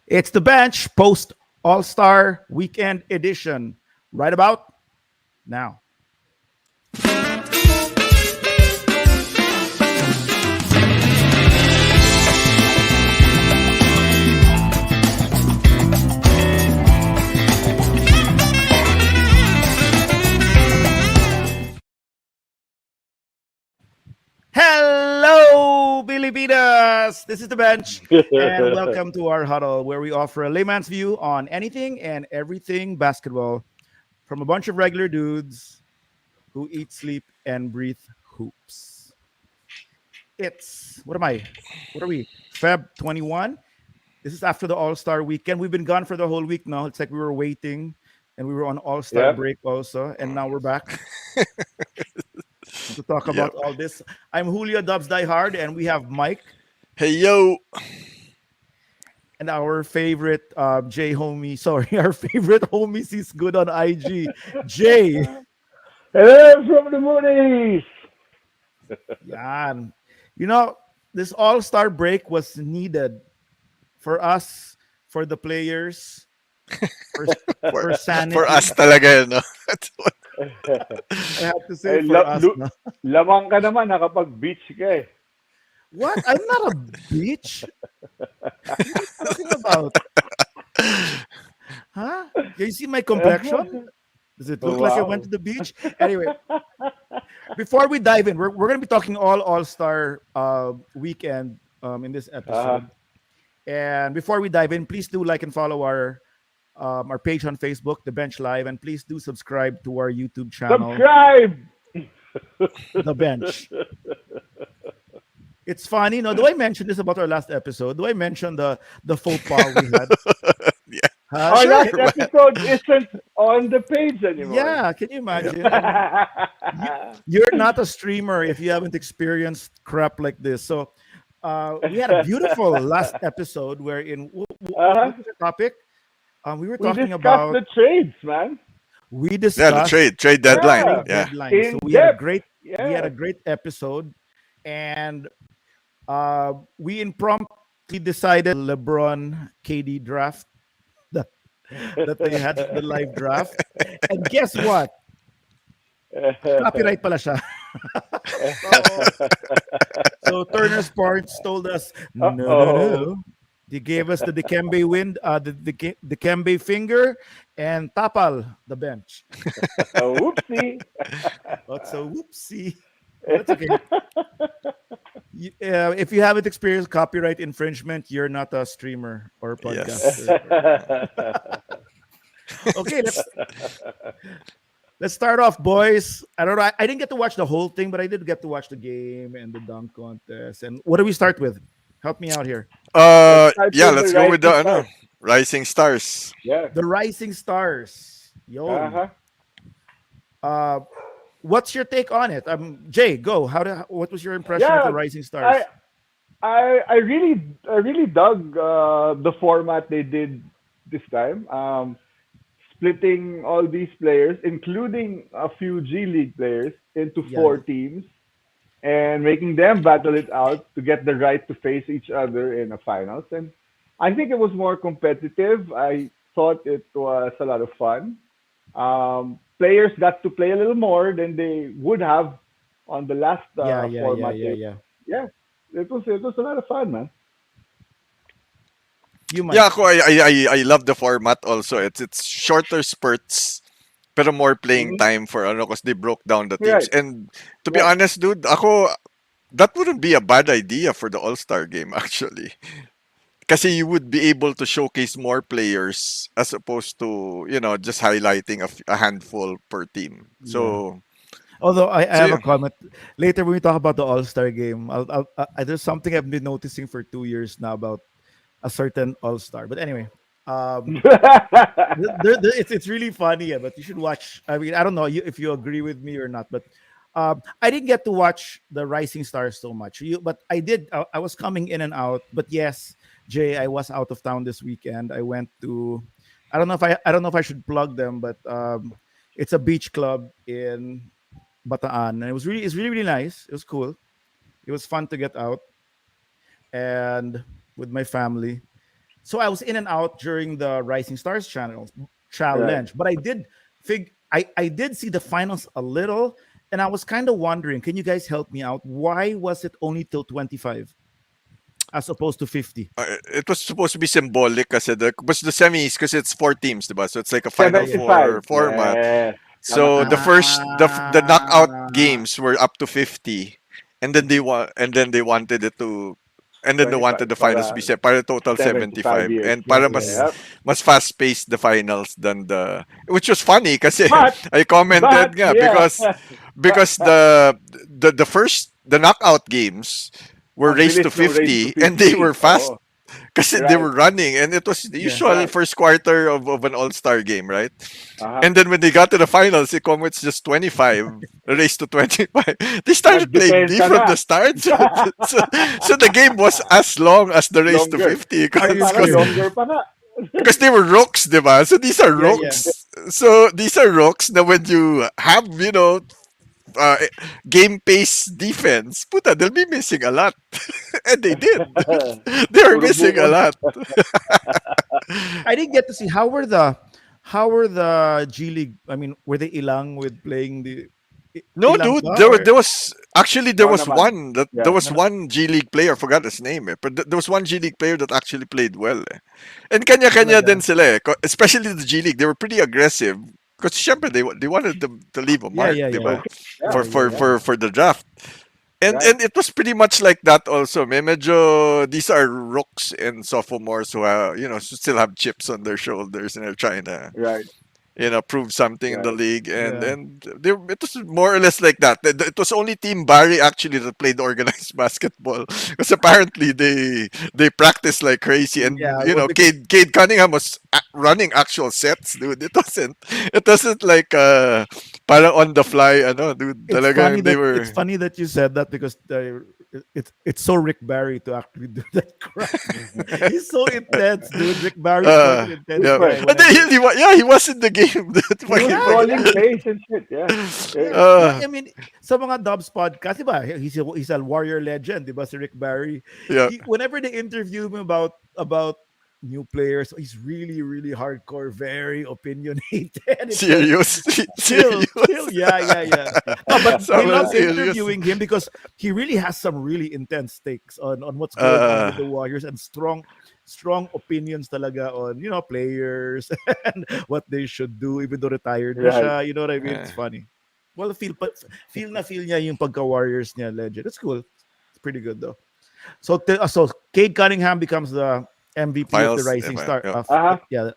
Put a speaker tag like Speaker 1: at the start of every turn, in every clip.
Speaker 1: It's the bench post All Star Weekend Edition. Right about now. Hello, Filipinas! This is the bench, and welcome to our huddle where we offer a layman's view on anything and everything basketball from a bunch of regular dudes who eat, sleep, and breathe hoops. It's what am I? What are we? Feb 21. This is after the All Star weekend. We've been gone for the whole week now. It's like we were waiting, and we were on All Star
Speaker 2: Yep.
Speaker 1: break also, and now we're back to talk
Speaker 3: Yep.
Speaker 1: about all this. I'm Julio Dubs Die Hard, and we have Mike
Speaker 3: Hey yo.
Speaker 1: and our favorite J homie. Sorry, our favorite homie sees good on IG. Jay.
Speaker 2: Hello from the moonies.
Speaker 1: Yeah. You know, this All Star break was needed for us, for the players, for,
Speaker 3: For
Speaker 1: for
Speaker 3: for
Speaker 1: sanity.
Speaker 3: us talaga yun, no? That's what-
Speaker 1: I have to say
Speaker 2: Eh,
Speaker 1: for us. No?
Speaker 2: lamang ka naman, nakapag-beach ka eh.
Speaker 1: What? I'm not a bitch. What are you talking about? Huh? You see my complexion? Does it
Speaker 2: Oh,
Speaker 1: look like I went
Speaker 2: wow.
Speaker 1: to the beach? Anyway, before we dive in, we're going to be talking All Star weekend in this
Speaker 2: Uh,
Speaker 1: episode. And before we dive in, please do like and follow our page on Facebook, The Bench Live, and please do subscribe to our YouTube channel,
Speaker 2: subscribe!
Speaker 1: The Bench. It's funny, no? Do I mention this about our last episode? Do I mention the faux pas we had?
Speaker 3: yeah,
Speaker 1: Huh?
Speaker 2: Our
Speaker 3: sure.
Speaker 2: last episode isn't on the page anymore.
Speaker 1: Yeah, can you
Speaker 3: Yep.
Speaker 1: imagine? And you're not a streamer if you haven't experienced crap like this. So we had a beautiful last episode wherein
Speaker 2: uh,
Speaker 1: what was the topic? We were
Speaker 2: we
Speaker 1: talking
Speaker 2: discussed
Speaker 1: about
Speaker 2: the trades, man.
Speaker 1: we
Speaker 3: Yeah, the
Speaker 1: discussed
Speaker 3: trade deadline.
Speaker 2: Yeah,
Speaker 1: trade
Speaker 3: Yeah.
Speaker 1: deadline. So
Speaker 2: in depth.
Speaker 1: we had a
Speaker 2: Yeah.
Speaker 1: great episode, and we impromptu decided LeBron KD draft that that they had the live draft. And guess what? Copyright pala siya. so so Turner Sports told us no, no,
Speaker 2: Uh-oh.
Speaker 1: no. They gave us the Dikembe wind, the Dikembe finger, and Tapal the bench.
Speaker 2: Whoopsie.
Speaker 1: That's a whoopsie. But that's okay. If you haven't experienced copyright infringement, you're not a streamer or
Speaker 3: Yes.
Speaker 1: podcaster. Okay, let's start off, boys. I don't know. I didn't get to watch the whole thing, but I did get to watch the game and the dunk contest. And what do we start with? Help me out here.
Speaker 2: Let's start
Speaker 3: Yeah,
Speaker 2: with the
Speaker 3: let's go with the
Speaker 2: rising stars.
Speaker 3: Rising Stars.
Speaker 2: Yeah.
Speaker 1: The Rising Stars. Yon.
Speaker 2: Uh-huh.
Speaker 1: Uh, what's your take on it? Jay, go. What was your impression of the
Speaker 2: Yeah.
Speaker 1: Rising Stars?
Speaker 2: I I really dug the format they did this time. Splitting all these players, including a few G League players, into
Speaker 1: Yeah.
Speaker 2: four teams and making them battle it out to get the right to face each other in a finals. And I think it was more competitive. I thought it was a lot of fun. Players got to play a little more than they would have on the last
Speaker 1: Yeah, yeah, yeah,
Speaker 2: format.
Speaker 1: yeah, yeah.
Speaker 2: Yeah, it was a lot of fun, man.
Speaker 1: You,
Speaker 3: Yeah,
Speaker 1: Mike.
Speaker 3: I love the format also. It's shorter spurts pero more playing
Speaker 2: Hmm.
Speaker 3: time for ano because they broke down the teams.
Speaker 2: Right,
Speaker 3: And to be
Speaker 2: right.
Speaker 3: honest, dude, ako that wouldn't be a bad idea for the All-Star game actually. Kasi you would be able to showcase more players as opposed to, just highlighting a handful per team.
Speaker 1: Yeah. Although I
Speaker 3: So
Speaker 1: have a
Speaker 3: yeah.
Speaker 1: comment later when we talk about the All Star game. There's something I've been noticing for 2 years now about a certain All Star. But anyway, um, it's really funny. Yeah, but you should watch. I mean, I don't know if you agree with me or not, but I didn't get to watch the Rising Stars so much. But I did. I was coming in and out. But yes, Jay, I was out of town this weekend. I went to. I don't know if I should plug them, but it's a beach club in Bataan, and it's really really nice. It was cool. It was fun to get out and with my family. So I was in and out during the Rising Stars
Speaker 2: Right.
Speaker 1: challenge, but I did see the finals a little, and I was kind of wondering, can you guys help me out? Why was it only till 25 as opposed to 50?
Speaker 3: It was supposed to be symbolic kasi the semis because it's four teams, diba? So it's like a
Speaker 1: Yeah,
Speaker 3: final
Speaker 1: yeah.
Speaker 2: 75.
Speaker 3: four format.
Speaker 2: Yes. Tama,
Speaker 3: So the
Speaker 2: tama.
Speaker 3: first the knockout
Speaker 1: Ah,
Speaker 3: games were up to 50, and then they wanted it to, and then they wanted
Speaker 2: 25
Speaker 3: the finals to
Speaker 2: para
Speaker 3: be set para total
Speaker 2: 75
Speaker 3: 75,
Speaker 2: years.
Speaker 3: and
Speaker 1: yeah,
Speaker 3: para
Speaker 1: yeah, yeah.
Speaker 2: Yep.
Speaker 3: mas fast paced the finals than the, which was funny kasi
Speaker 2: But,
Speaker 3: I commented nga
Speaker 2: yeah.
Speaker 3: because the knockout games were
Speaker 2: Ang
Speaker 3: raised
Speaker 2: bilis
Speaker 3: to
Speaker 2: ng race to
Speaker 3: 50 and they were
Speaker 2: 50.
Speaker 3: fast
Speaker 2: Oo.
Speaker 3: kasi they
Speaker 2: Right.
Speaker 3: were running, and it was the
Speaker 1: Yeah.
Speaker 3: usual
Speaker 2: Right.
Speaker 3: first quarter of an all-star game, right?
Speaker 2: Uh-huh.
Speaker 3: And then when they got to the finals, it come it's just 25, raised to 25. They started playing D
Speaker 2: Nagdepensa
Speaker 3: from
Speaker 2: na.
Speaker 3: the start. So the game was as long as the race to
Speaker 2: Longer.
Speaker 3: 50
Speaker 1: Are you
Speaker 2: Parang
Speaker 1: serious?
Speaker 2: longer pa nga.
Speaker 3: because they were rooks, diba? So these are
Speaker 1: Yeah, yeah.
Speaker 3: rooks. So these are rooks that when you have, uh, game pace defense, puta, they'll be missing a lot. And they did. They were
Speaker 2: Puro
Speaker 3: missing a
Speaker 2: buo.
Speaker 3: lot.
Speaker 1: I didn't get to see how were the G League. I mean, were they ilang with playing the
Speaker 3: No,
Speaker 1: ilang
Speaker 3: dude,
Speaker 1: ba
Speaker 3: there was,
Speaker 1: or
Speaker 3: there was actually there
Speaker 2: Oo
Speaker 3: was
Speaker 2: naman.
Speaker 3: one that there
Speaker 2: Yeah.
Speaker 3: was one G League player, I forgot his name, but there was one G League player that actually played well. And kanya-kanya din
Speaker 1: talaga?
Speaker 3: sila especially the G League. They were pretty aggressive because syempre they wanted them to leave a
Speaker 1: Yeah,
Speaker 3: mark,
Speaker 1: yeah,
Speaker 3: di
Speaker 1: yeah,
Speaker 3: ba?
Speaker 2: Okay. Yeah.
Speaker 3: For
Speaker 1: yeah, yeah,
Speaker 3: for
Speaker 1: yeah.
Speaker 3: for for the draft.
Speaker 2: Right.
Speaker 3: And it was pretty much like that also. Medyo these are rooks and sophomores who still have chips on their shoulders and are trying to
Speaker 2: Right.
Speaker 3: prove something in the
Speaker 2: Right.
Speaker 3: league, and
Speaker 1: Yeah.
Speaker 3: it was more or less like that. It was only Team Barry actually that played organized basketball because apparently they practiced like crazy, and
Speaker 1: Yeah, well, because
Speaker 3: Cade Cunningham was running actual sets, dude. It wasn't like parang on the fly, dude. Talagang they
Speaker 1: it's
Speaker 3: were.
Speaker 1: funny that you said that because it's so Rick Barry to actually do that crap. He's so intense, dude. Rick Barry is quite an intense
Speaker 3: Yeah,
Speaker 2: Super.
Speaker 1: guy.
Speaker 3: and then
Speaker 1: Whenever,
Speaker 3: he was in the game. Dude.
Speaker 2: He was
Speaker 1: yeah,
Speaker 2: calling
Speaker 1: yeah,
Speaker 2: plays and shit. Yeah.
Speaker 1: yeah.
Speaker 2: Yeah.
Speaker 1: No,
Speaker 3: Uh,
Speaker 1: I mean, sa mga Dubs podcast, diba? He's a warrior legend, diba? Si Rick Barry.
Speaker 3: yeah,
Speaker 1: Whenever they interview him about new players, he's really, really hardcore, very opinionated. It's like
Speaker 3: seriously,
Speaker 1: chill,
Speaker 3: serious.
Speaker 1: yeah, yeah, yeah. No, but I
Speaker 3: Sobrang
Speaker 1: love
Speaker 3: serious.
Speaker 1: interviewing him because he really has some really intense takes on what's going on with
Speaker 3: Uh,
Speaker 1: the Warriors and strong opinions talaga on players and what they should do even though retired na
Speaker 2: Right.
Speaker 1: siya. You know what I mean?
Speaker 3: uh,
Speaker 1: It's funny. Well, feel niya yung pagka Warriors niya legend. It's cool. It's pretty good though. So Cade Cunningham becomes the MVP of the
Speaker 3: Files.
Speaker 1: Rising Star
Speaker 3: Yeah.
Speaker 1: of
Speaker 2: Uh-huh.
Speaker 1: yeah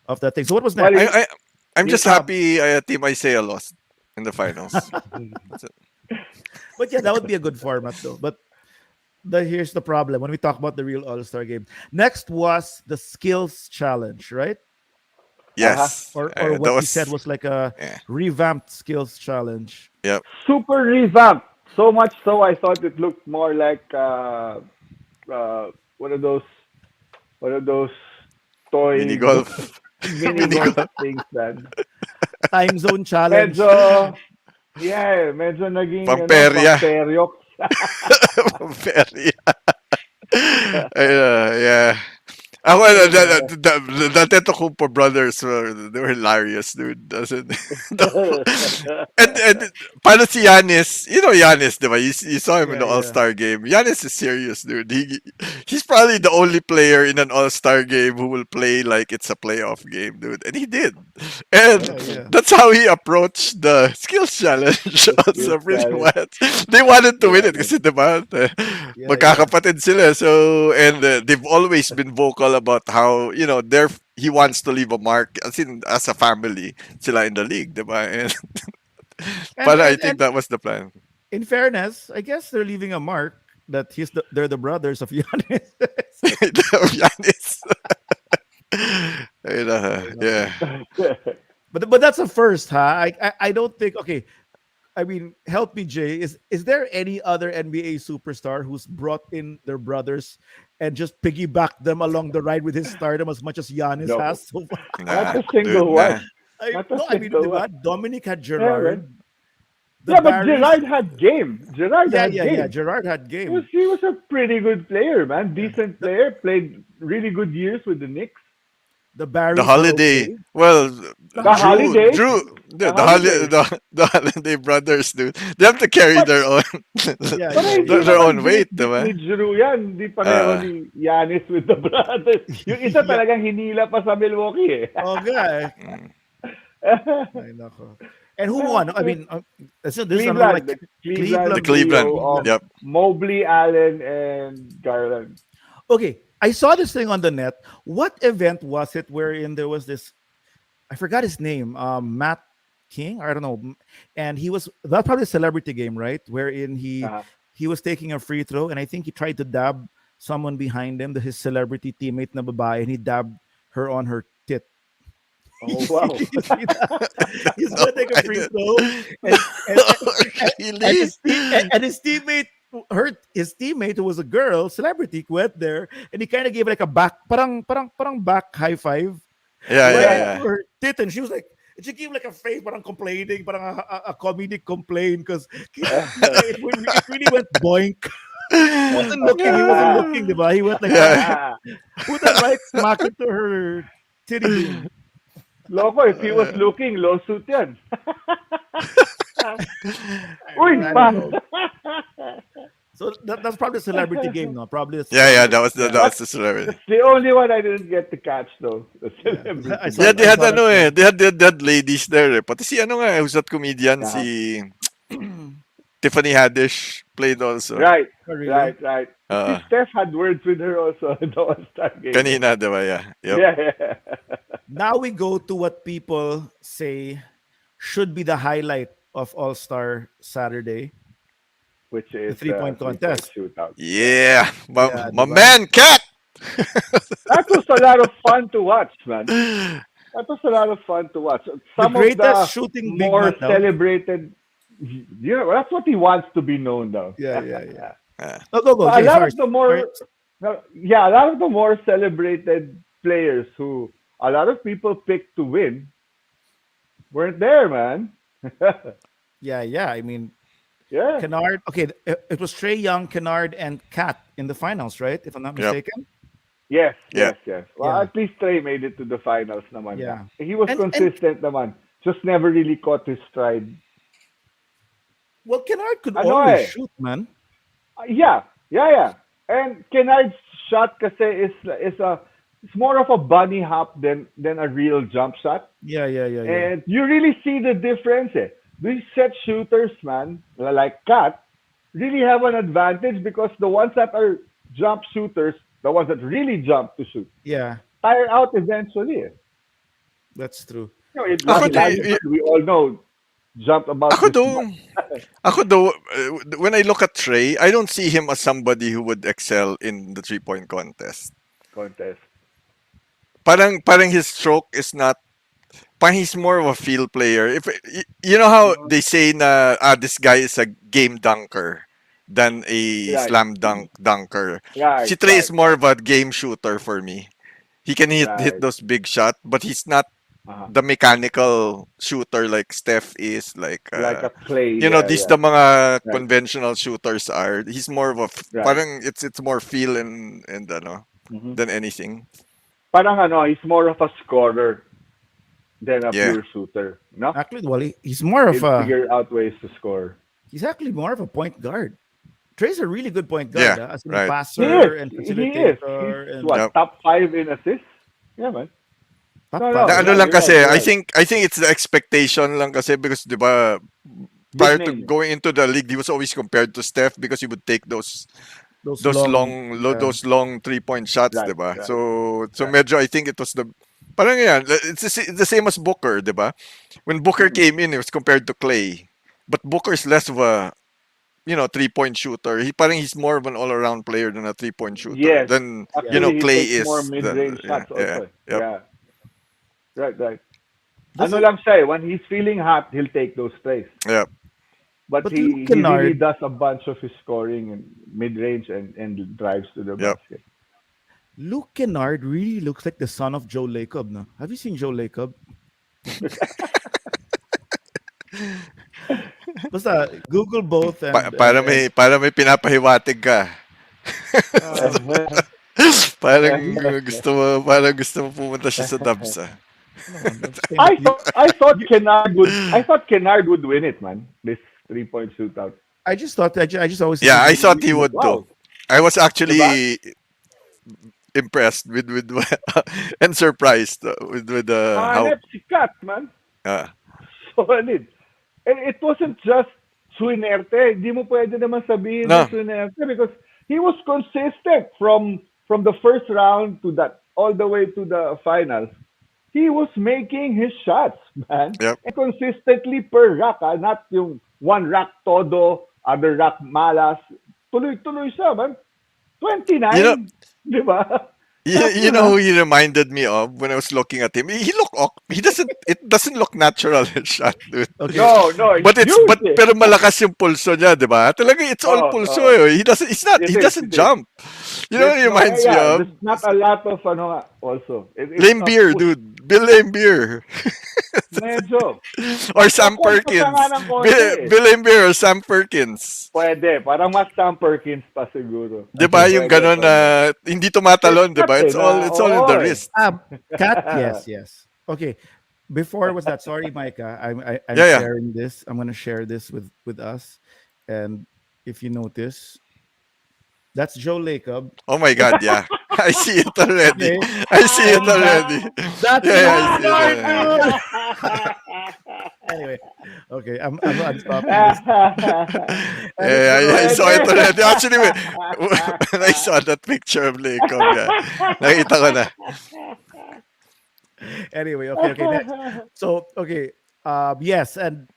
Speaker 1: of that thing. So what was
Speaker 2: Well,
Speaker 1: next?
Speaker 3: I'm
Speaker 2: you
Speaker 3: just happy Team Isaiah lost in the finals. That's it.
Speaker 1: But yeah, that would be a good format though. But here's the problem when we talk about the real All Star game. Next was the skills challenge, right?
Speaker 3: Yes.
Speaker 1: Or
Speaker 3: That
Speaker 1: what you said
Speaker 3: was.
Speaker 1: was like a
Speaker 3: Yeah.
Speaker 1: revamped skills challenge.
Speaker 3: Yep.
Speaker 2: super revamped. So much so I thought it looked more like one of those
Speaker 3: Mini
Speaker 2: toy
Speaker 3: golf.
Speaker 2: mini
Speaker 3: Mini
Speaker 2: golf
Speaker 3: golf.
Speaker 2: things then.
Speaker 1: Time zone challenge.
Speaker 2: Medyo medyo naging
Speaker 3: Pamperya.
Speaker 2: pamperyok.
Speaker 3: Very. Yeah. Ako, the Tetocumpo brothers they were hilarious, dude. And paano si Giannis? You know Giannis, di ba? You saw him in
Speaker 1: Yeah,
Speaker 3: the
Speaker 1: yeah.
Speaker 3: All-Star game. Giannis is serious, dude. He's probably the only player in an All-Star game who will play like it's a playoff game, dude. And he did. And
Speaker 1: Yeah, yeah.
Speaker 3: that's how he approached the skills challenge
Speaker 2: The
Speaker 3: also
Speaker 2: skills
Speaker 3: pretty
Speaker 2: challenge.
Speaker 3: much. They wanted to win
Speaker 2: Yeah,
Speaker 3: it kasi, di ba?
Speaker 1: Yeah,
Speaker 3: Magkakapatid sila. So, and they've always been vocal about how, he wants to leave a mark as a family sila in the league, di ba? And
Speaker 1: And
Speaker 3: but I
Speaker 1: and
Speaker 3: think
Speaker 1: and
Speaker 3: that was the plan.
Speaker 1: in fairness, I guess they're leaving a mark that they're the brothers of Giannis.
Speaker 3: Giannis. Yeah.
Speaker 1: But that's a first, huh? I don't think. Okay, I mean, help me, Jay. Is there any other NBA superstar who's brought in their brothers and just piggyback them along the ride with his stardom as much as Giannis
Speaker 2: No.
Speaker 1: has so far?
Speaker 2: Not a
Speaker 3: Nah, dude,
Speaker 2: single
Speaker 3: nah.
Speaker 2: one.
Speaker 1: I,
Speaker 2: Not a
Speaker 1: no, I mean,
Speaker 2: single
Speaker 1: diba?
Speaker 2: one.
Speaker 1: Dominic had
Speaker 2: Yeah, right.
Speaker 1: Gerard. the
Speaker 2: Yeah, but
Speaker 1: Barrys.
Speaker 2: Gerard had game. Gerard
Speaker 1: Yeah,
Speaker 2: had
Speaker 1: yeah, yeah.
Speaker 2: game.
Speaker 1: Gerard had game.
Speaker 2: He was a pretty good player, man.
Speaker 1: Yeah.
Speaker 2: Decent player. Played really good years with the Knicks.
Speaker 1: The
Speaker 3: The
Speaker 1: Barrys were
Speaker 3: holiday.
Speaker 1: okay.
Speaker 3: Well,
Speaker 2: The
Speaker 3: Drew,
Speaker 2: holidays.
Speaker 3: Drew,
Speaker 2: The holidays.
Speaker 3: the holiday brothers, dude. They have to carry
Speaker 2: But
Speaker 3: their own,
Speaker 1: Yeah,
Speaker 2: Pero
Speaker 1: yeah,
Speaker 2: hindi
Speaker 1: yeah.
Speaker 3: their
Speaker 2: naman
Speaker 3: own weight,
Speaker 2: beat ni
Speaker 3: diba?
Speaker 2: Drew yan. Hindi pareho
Speaker 3: Uh,
Speaker 2: ni Giannis with the brothers. Yung isa
Speaker 1: Yeah.
Speaker 2: talagang hinila pa sa Milwaukee eh.
Speaker 1: Oh, yeah.
Speaker 3: mm,
Speaker 1: Ay, nako. And who won? I mean, this is another
Speaker 2: Cleveland.
Speaker 1: like
Speaker 2: The
Speaker 3: the
Speaker 2: Cleveland
Speaker 3: Cleveland.
Speaker 2: trio of
Speaker 3: Yep.
Speaker 2: Mobley, Allen, and Garland.
Speaker 1: okay. I saw this thing on the net. What event was it wherein there was this? I forgot his name. Matt King, or I don't know. And he was that's probably a celebrity game, right? Wherein
Speaker 2: Uh,
Speaker 1: he was taking a free throw, and I think he tried to dab someone behind him, his celebrity teammate na babae, and he dabbed her on her tit.
Speaker 2: oh, wow.
Speaker 1: You see that? He's
Speaker 3: No,
Speaker 1: gonna take a
Speaker 3: I
Speaker 1: free
Speaker 3: didn't.
Speaker 1: throw, and, and, and
Speaker 3: Really?
Speaker 1: his teammate his teammate who was a girl celebrity went there, and he kind of gave like a back parang back high five
Speaker 3: Yeah,
Speaker 1: right
Speaker 3: yeah,
Speaker 2: Yeah.
Speaker 3: yeah.
Speaker 1: to her tit, and she was like. And she gave like a face, parang complaining, parang a comedic complaint, because it really went boink. He wasn't looking. He wasn't looking, diba? He went like,
Speaker 3: Yeah.
Speaker 1: who the right smack into her titty.
Speaker 2: Loco, if he was looking, lawsuit yan. Uy,
Speaker 1: I
Speaker 2: pa!
Speaker 1: don't know. So that's probably a celebrity game, no? Probably. A
Speaker 3: Yeah, yeah,
Speaker 1: celebrity.
Speaker 3: that was the celebrity.
Speaker 2: That's the only one I didn't get to catch, though. The celebrity.
Speaker 1: I saw
Speaker 3: Yeah,
Speaker 1: it.
Speaker 3: they
Speaker 1: I
Speaker 3: had
Speaker 1: saw
Speaker 3: ano
Speaker 1: that.
Speaker 3: they had ladies there. Eh. Pati si ano nga, who's that comedian?
Speaker 2: Yeah.
Speaker 3: Si Tiffany Haddish played also.
Speaker 2: Right,
Speaker 1: Oh, really?
Speaker 2: right.
Speaker 3: Uh,
Speaker 2: Si Steph had words with her also in the All-Star game.
Speaker 3: Kanina, diba? Yeah. Yep.
Speaker 2: Yeah.
Speaker 1: Now we go to what people say should be the highlight of All Star Saturday.
Speaker 2: Which is
Speaker 1: three-point contest.
Speaker 2: shootout.
Speaker 3: Yeah. My,
Speaker 1: Yeah,
Speaker 3: my
Speaker 1: diba?
Speaker 3: man, Cat!
Speaker 2: That was a lot of fun to watch, man. That was a lot of fun to watch. Some
Speaker 1: the
Speaker 2: of
Speaker 1: greatest
Speaker 2: the
Speaker 1: shooting big
Speaker 2: more
Speaker 1: man now.
Speaker 2: celebrated, that's what he wants to be known, though.
Speaker 1: Yeah.
Speaker 3: Ah,
Speaker 1: Oh, go.
Speaker 2: A
Speaker 1: Okay,
Speaker 2: lot
Speaker 1: sorry.
Speaker 2: of the more, yeah, a lot of the more celebrated players who a lot of people picked to win weren't there, man.
Speaker 1: Yeah. I mean,
Speaker 2: Yeah,
Speaker 1: Kennard. Okay, it was Trey Young, Kennard, and Kat in the finals, right? If I'm not
Speaker 3: Yep.
Speaker 1: mistaken.
Speaker 2: yes. Well,
Speaker 1: Yeah.
Speaker 2: at least Trey made it to the finals, naman.
Speaker 1: Yeah.
Speaker 2: He was
Speaker 1: And-
Speaker 2: consistent, naman. Just never really caught his stride.
Speaker 1: Well, Kennard could
Speaker 2: Ano
Speaker 1: always
Speaker 2: eh?
Speaker 1: shoot, man.
Speaker 2: Yeah. And Kennard's shot kasi it's more of a bunny hop than a real jump shot.
Speaker 1: Yeah.
Speaker 2: And you really see the difference. These set shooters, man, like Kat, really have an advantage because the ones that are jump shooters, the ones that really jump to shoot,
Speaker 1: Yeah,
Speaker 2: tire out eventually.
Speaker 1: that's true.
Speaker 3: Ako
Speaker 2: We all know jumped about
Speaker 3: Ako
Speaker 2: this
Speaker 3: though,
Speaker 2: much.
Speaker 3: ako though, when I look at Trey, I don't see him as somebody who would excel in the 3-point contest.
Speaker 2: Contest.
Speaker 3: Parang his stroke is not. Parang he's more of a field player. If you know how they say na this guy is a game dunker than a
Speaker 2: Right.
Speaker 3: slam dunker.
Speaker 2: Right,
Speaker 3: Si Trey
Speaker 2: right,
Speaker 3: is more of a game shooter for me. He can hit
Speaker 2: Right.
Speaker 3: those big shots, but he's not
Speaker 2: Uh-huh.
Speaker 3: the mechanical shooter like Steph is. Like
Speaker 2: Like a play.
Speaker 3: you know, these the mga
Speaker 2: Right.
Speaker 3: conventional shooters are. He's more of a
Speaker 2: Right.
Speaker 3: parang it's more feel and ano
Speaker 2: Mhm.
Speaker 3: than anything.
Speaker 2: Parang he's more of a scorer than a
Speaker 3: Yeah.
Speaker 2: pure shooter. No?
Speaker 1: Actually, well, he's more of
Speaker 2: He'll
Speaker 1: a
Speaker 2: figure out ways to score.
Speaker 1: he's actually more of a point guard. Trey's a really good point
Speaker 3: Yeah,
Speaker 1: guard, as a
Speaker 3: right.
Speaker 1: passer and
Speaker 2: He is.
Speaker 1: facilitator
Speaker 2: He's
Speaker 1: and
Speaker 2: what,
Speaker 3: Yep.
Speaker 2: top 5 in assists? Yeah, man.
Speaker 1: top
Speaker 2: No,
Speaker 1: passer.
Speaker 3: Na ano
Speaker 2: yeah,
Speaker 3: lang
Speaker 2: you're
Speaker 3: kasi,
Speaker 2: right, you're
Speaker 3: I
Speaker 2: right.
Speaker 3: think it's the expectation lang kasi because 'di ba prior to
Speaker 2: name.
Speaker 3: going into the league, he was always compared to Steph because he would take those
Speaker 1: yeah.
Speaker 3: those long 3-point shots,
Speaker 2: Right,
Speaker 3: 'di ba?
Speaker 2: right.
Speaker 3: So medyo I think it was the parang yan, it's the same as Booker, 'di ba? When Booker came in, it was compared to Clay. But Booker's less of a 3-point shooter. He's more of an all-around player than a 3-point shooter.
Speaker 2: Yes.
Speaker 3: Then
Speaker 2: Actually, he
Speaker 3: Clay
Speaker 2: takes
Speaker 3: is
Speaker 2: more mid-range shots
Speaker 3: yeah,
Speaker 2: also.
Speaker 3: yep.
Speaker 2: Yeah. Right.
Speaker 1: Doesn't-
Speaker 2: Ano lang siya when he's feeling hot, he'll take those plays.
Speaker 3: Yeah.
Speaker 2: But
Speaker 1: But
Speaker 2: he
Speaker 1: Luke
Speaker 2: really
Speaker 1: Kennard-
Speaker 2: does a bunch of his scoring and mid-range and drives to the
Speaker 3: Yep.
Speaker 2: basket.
Speaker 1: Luke Kennard really looks like the son of Joe Lacob. No? Have you seen Joe Lacob? Basta Google both and
Speaker 3: Para may pinapahiwatig ka. Parang gusto mo pumunta siya sa Dubs, ah.
Speaker 1: no, I'm just saying that you
Speaker 2: I thought Kennard would win it, man. This 3 point shootout.
Speaker 1: I just thought I just always
Speaker 3: Yeah, I
Speaker 1: assumed
Speaker 3: thought he would too.
Speaker 2: Wow,
Speaker 3: I was
Speaker 2: diba?
Speaker 3: actually impressed with and surprised with how
Speaker 2: Hanep sikat, man.
Speaker 3: uh,
Speaker 2: Solid. And it wasn't just Suinerte. Hindi mo pwede naman sabihin na
Speaker 3: no.
Speaker 2: Suinerte because he was consistent from the first round to that all the way to the finals. He was making his shots, man.
Speaker 3: Yep.
Speaker 2: And consistently per rack, not yung one rack todo, other rack malas. Tuloy-tuloy siya, man.
Speaker 3: You know,
Speaker 2: 29, di ba?
Speaker 3: you know who he reminded me of when I was looking at him. He doesn't, it doesn't look natural his shot, dude.
Speaker 1: okay.
Speaker 2: No, it's
Speaker 3: But
Speaker 2: huge. Eh.
Speaker 3: pero malakas yung pulso niya, 'di ba? Talaga it's all pulso eh. He doesn't
Speaker 2: It is.
Speaker 3: jump. You know what he reminds me of?
Speaker 2: There's not a lot of ano nga, also. It's
Speaker 3: Lame
Speaker 2: not
Speaker 3: Beer,
Speaker 2: full.
Speaker 3: dude. Bill Lame Beer.
Speaker 2: Medyo.
Speaker 3: Or Sam
Speaker 2: Papunta pa
Speaker 3: Perkins.
Speaker 2: nga ng konti eh.
Speaker 3: Bill Lame Beer or Sam Perkins.
Speaker 2: Pwede. Parang mas Sam Perkins pa siguro.
Speaker 3: 'Di ba yung
Speaker 2: Pwede,
Speaker 3: ganon
Speaker 2: pwede.
Speaker 3: na hindi tumatalon, 'di ba?
Speaker 2: Cut eh,
Speaker 3: It's all in the
Speaker 2: oo eh.
Speaker 3: wrist.
Speaker 1: Cat, yes. Okay. Before was that? Sorry, Micah. I'm
Speaker 3: Yeah.
Speaker 1: sharing this. I'm gonna share this with us, and if you notice, that's Joe Lacob.
Speaker 3: Oh my God, yeah. I see it already.
Speaker 1: Okay.
Speaker 3: I see it already.
Speaker 1: That's
Speaker 3: Yeah, I
Speaker 1: my
Speaker 3: see it already.
Speaker 1: dude. Anyway, okay. I'm stopping this.
Speaker 3: Yeah, I saw it already. Actually, when I saw that picture of Lacob, yeah, nakita ko na.
Speaker 1: Anyway, okay. So okay. Yes, and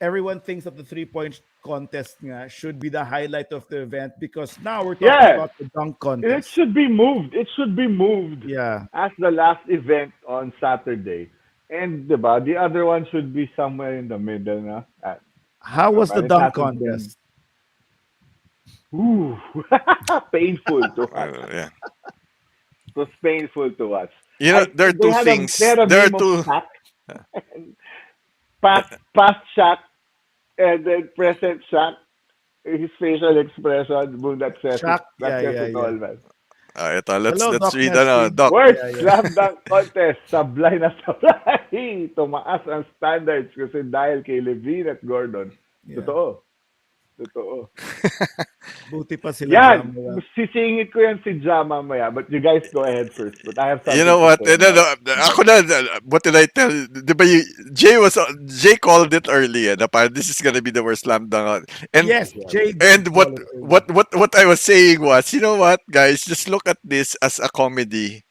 Speaker 1: everyone thinks that the 3 point contest nga should be the highlight of the event because now we're talking
Speaker 2: Yeah.
Speaker 1: about the dunk
Speaker 2: It
Speaker 1: contest.
Speaker 2: should be moved. It should be moved
Speaker 1: Yeah.
Speaker 2: as the last event on Saturday. And diba, the other one should be somewhere in the middle na.
Speaker 1: How was the
Speaker 2: But it
Speaker 1: dunk
Speaker 2: hasn't been.
Speaker 1: contest?
Speaker 2: Ooh. Painful to watch.
Speaker 3: Yeah.
Speaker 2: It was painful to watch.
Speaker 3: You know, there are two things. There are two.
Speaker 2: Past shot and then present shot. His facial expression, boom, that says
Speaker 1: Shaq,
Speaker 2: it. That says
Speaker 1: yeah.
Speaker 2: it all, man.
Speaker 3: Ito, let's
Speaker 1: Hello, Doc
Speaker 3: read
Speaker 1: Nesty.
Speaker 3: Doc.
Speaker 2: Worst
Speaker 1: Yeah.
Speaker 2: slam dunk contest. Sablay na sablay. Tumaas ang standards kasi dahil kay Levine at Gordon.
Speaker 1: Yeah.
Speaker 2: Totoo.
Speaker 1: Buti pa sila.
Speaker 2: Yan.
Speaker 1: Jamaya.
Speaker 2: Sisingit ko yan si Ja mamaya. But you guys go ahead first. But I have something
Speaker 3: You know
Speaker 2: to
Speaker 3: what?
Speaker 2: say.
Speaker 3: Ako na, what did I tell? Di ba, Jay called it early, na parang this is gonna be the worst slam dunk. And
Speaker 1: Yes, Jay.
Speaker 3: And what I was saying was, you know what, guys, just look at this as a comedy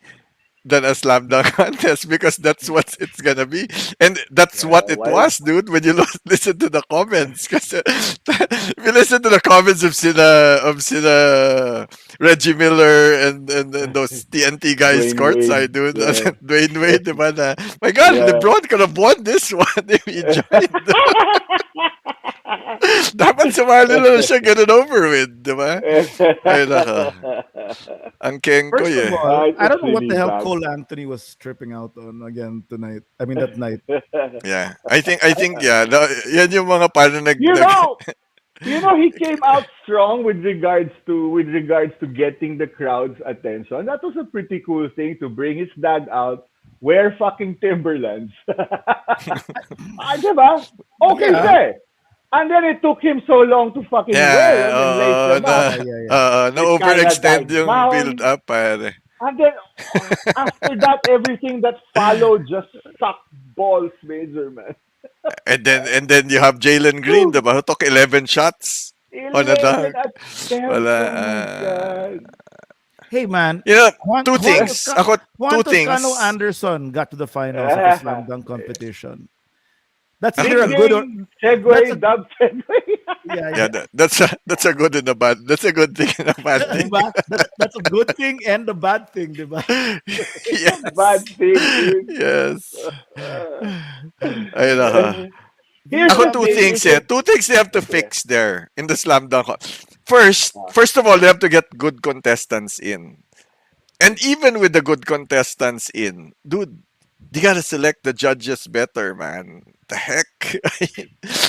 Speaker 3: than a slam dunk contest because that's what it's gonna be, and that's what it
Speaker 2: why-
Speaker 3: was, dude. When you listen to the comments, because if you listen to the comments of sina Reggie Miller and those TNT guys
Speaker 2: Dwayne
Speaker 3: courtside,
Speaker 2: Wade,
Speaker 3: dude,
Speaker 2: yeah.
Speaker 3: Dwayne Wade, diba na, my God,
Speaker 2: Yeah.
Speaker 3: LeBron could have won this one if he joined. Dapat sumali lang siya, get it over with, di ba? Ay, nako. Ang keng ko,
Speaker 1: First of
Speaker 3: eh.
Speaker 1: all,
Speaker 2: Right,
Speaker 1: I don't know
Speaker 2: it's
Speaker 1: what the
Speaker 2: really
Speaker 1: hell
Speaker 2: bad.
Speaker 1: Cole Anthony was tripping out on again tonight. I mean that night.
Speaker 3: Yeah. I think, yeah. Yan yung mga paano
Speaker 2: You know, he came out strong with regards to getting the crowd's attention. That was a pretty cool thing to bring his dad out, wear fucking Timberlands. Diba? Okay,
Speaker 1: Yeah.
Speaker 2: sir. And then it took him so long to fucking wear them and lace them up.
Speaker 1: Yeah.
Speaker 3: na overextend
Speaker 2: It kinda
Speaker 3: yung
Speaker 2: died
Speaker 3: build up, pare.
Speaker 2: And then after that, everything that followed just sucked balls major, man.
Speaker 3: And then you have Jalen Green, diba? Who took 11 shots on a
Speaker 2: 11
Speaker 3: dunk.
Speaker 2: attempts.
Speaker 3: Wala,
Speaker 2: Oh my God.
Speaker 1: Hey man,
Speaker 3: You know,
Speaker 1: Juan-
Speaker 3: two
Speaker 1: Juan
Speaker 3: things.
Speaker 1: Tosca-
Speaker 3: Ako,
Speaker 1: Juan
Speaker 3: two things.
Speaker 1: Toscano Anderson got to the finals of the slam dunk competition. That's either a
Speaker 2: Ding,
Speaker 1: good or
Speaker 2: ding, segue,
Speaker 1: that's a-
Speaker 2: dub segue.
Speaker 1: yeah.
Speaker 3: That's a good and a bad. That's a good thing and a bad thing.
Speaker 1: Diba? That's a good thing and a bad thing, diba?
Speaker 3: Yes.
Speaker 2: Bad thing, dude.
Speaker 3: Yes. Ay, nako.
Speaker 2: Here's
Speaker 3: Ako
Speaker 2: the
Speaker 3: two
Speaker 2: thing,
Speaker 3: things, eh. Two things they have to fix there in the slam dunk. First of all, they have to get good contestants in. And even with the good contestants in, dude, you gotta select the judges better, man. The heck?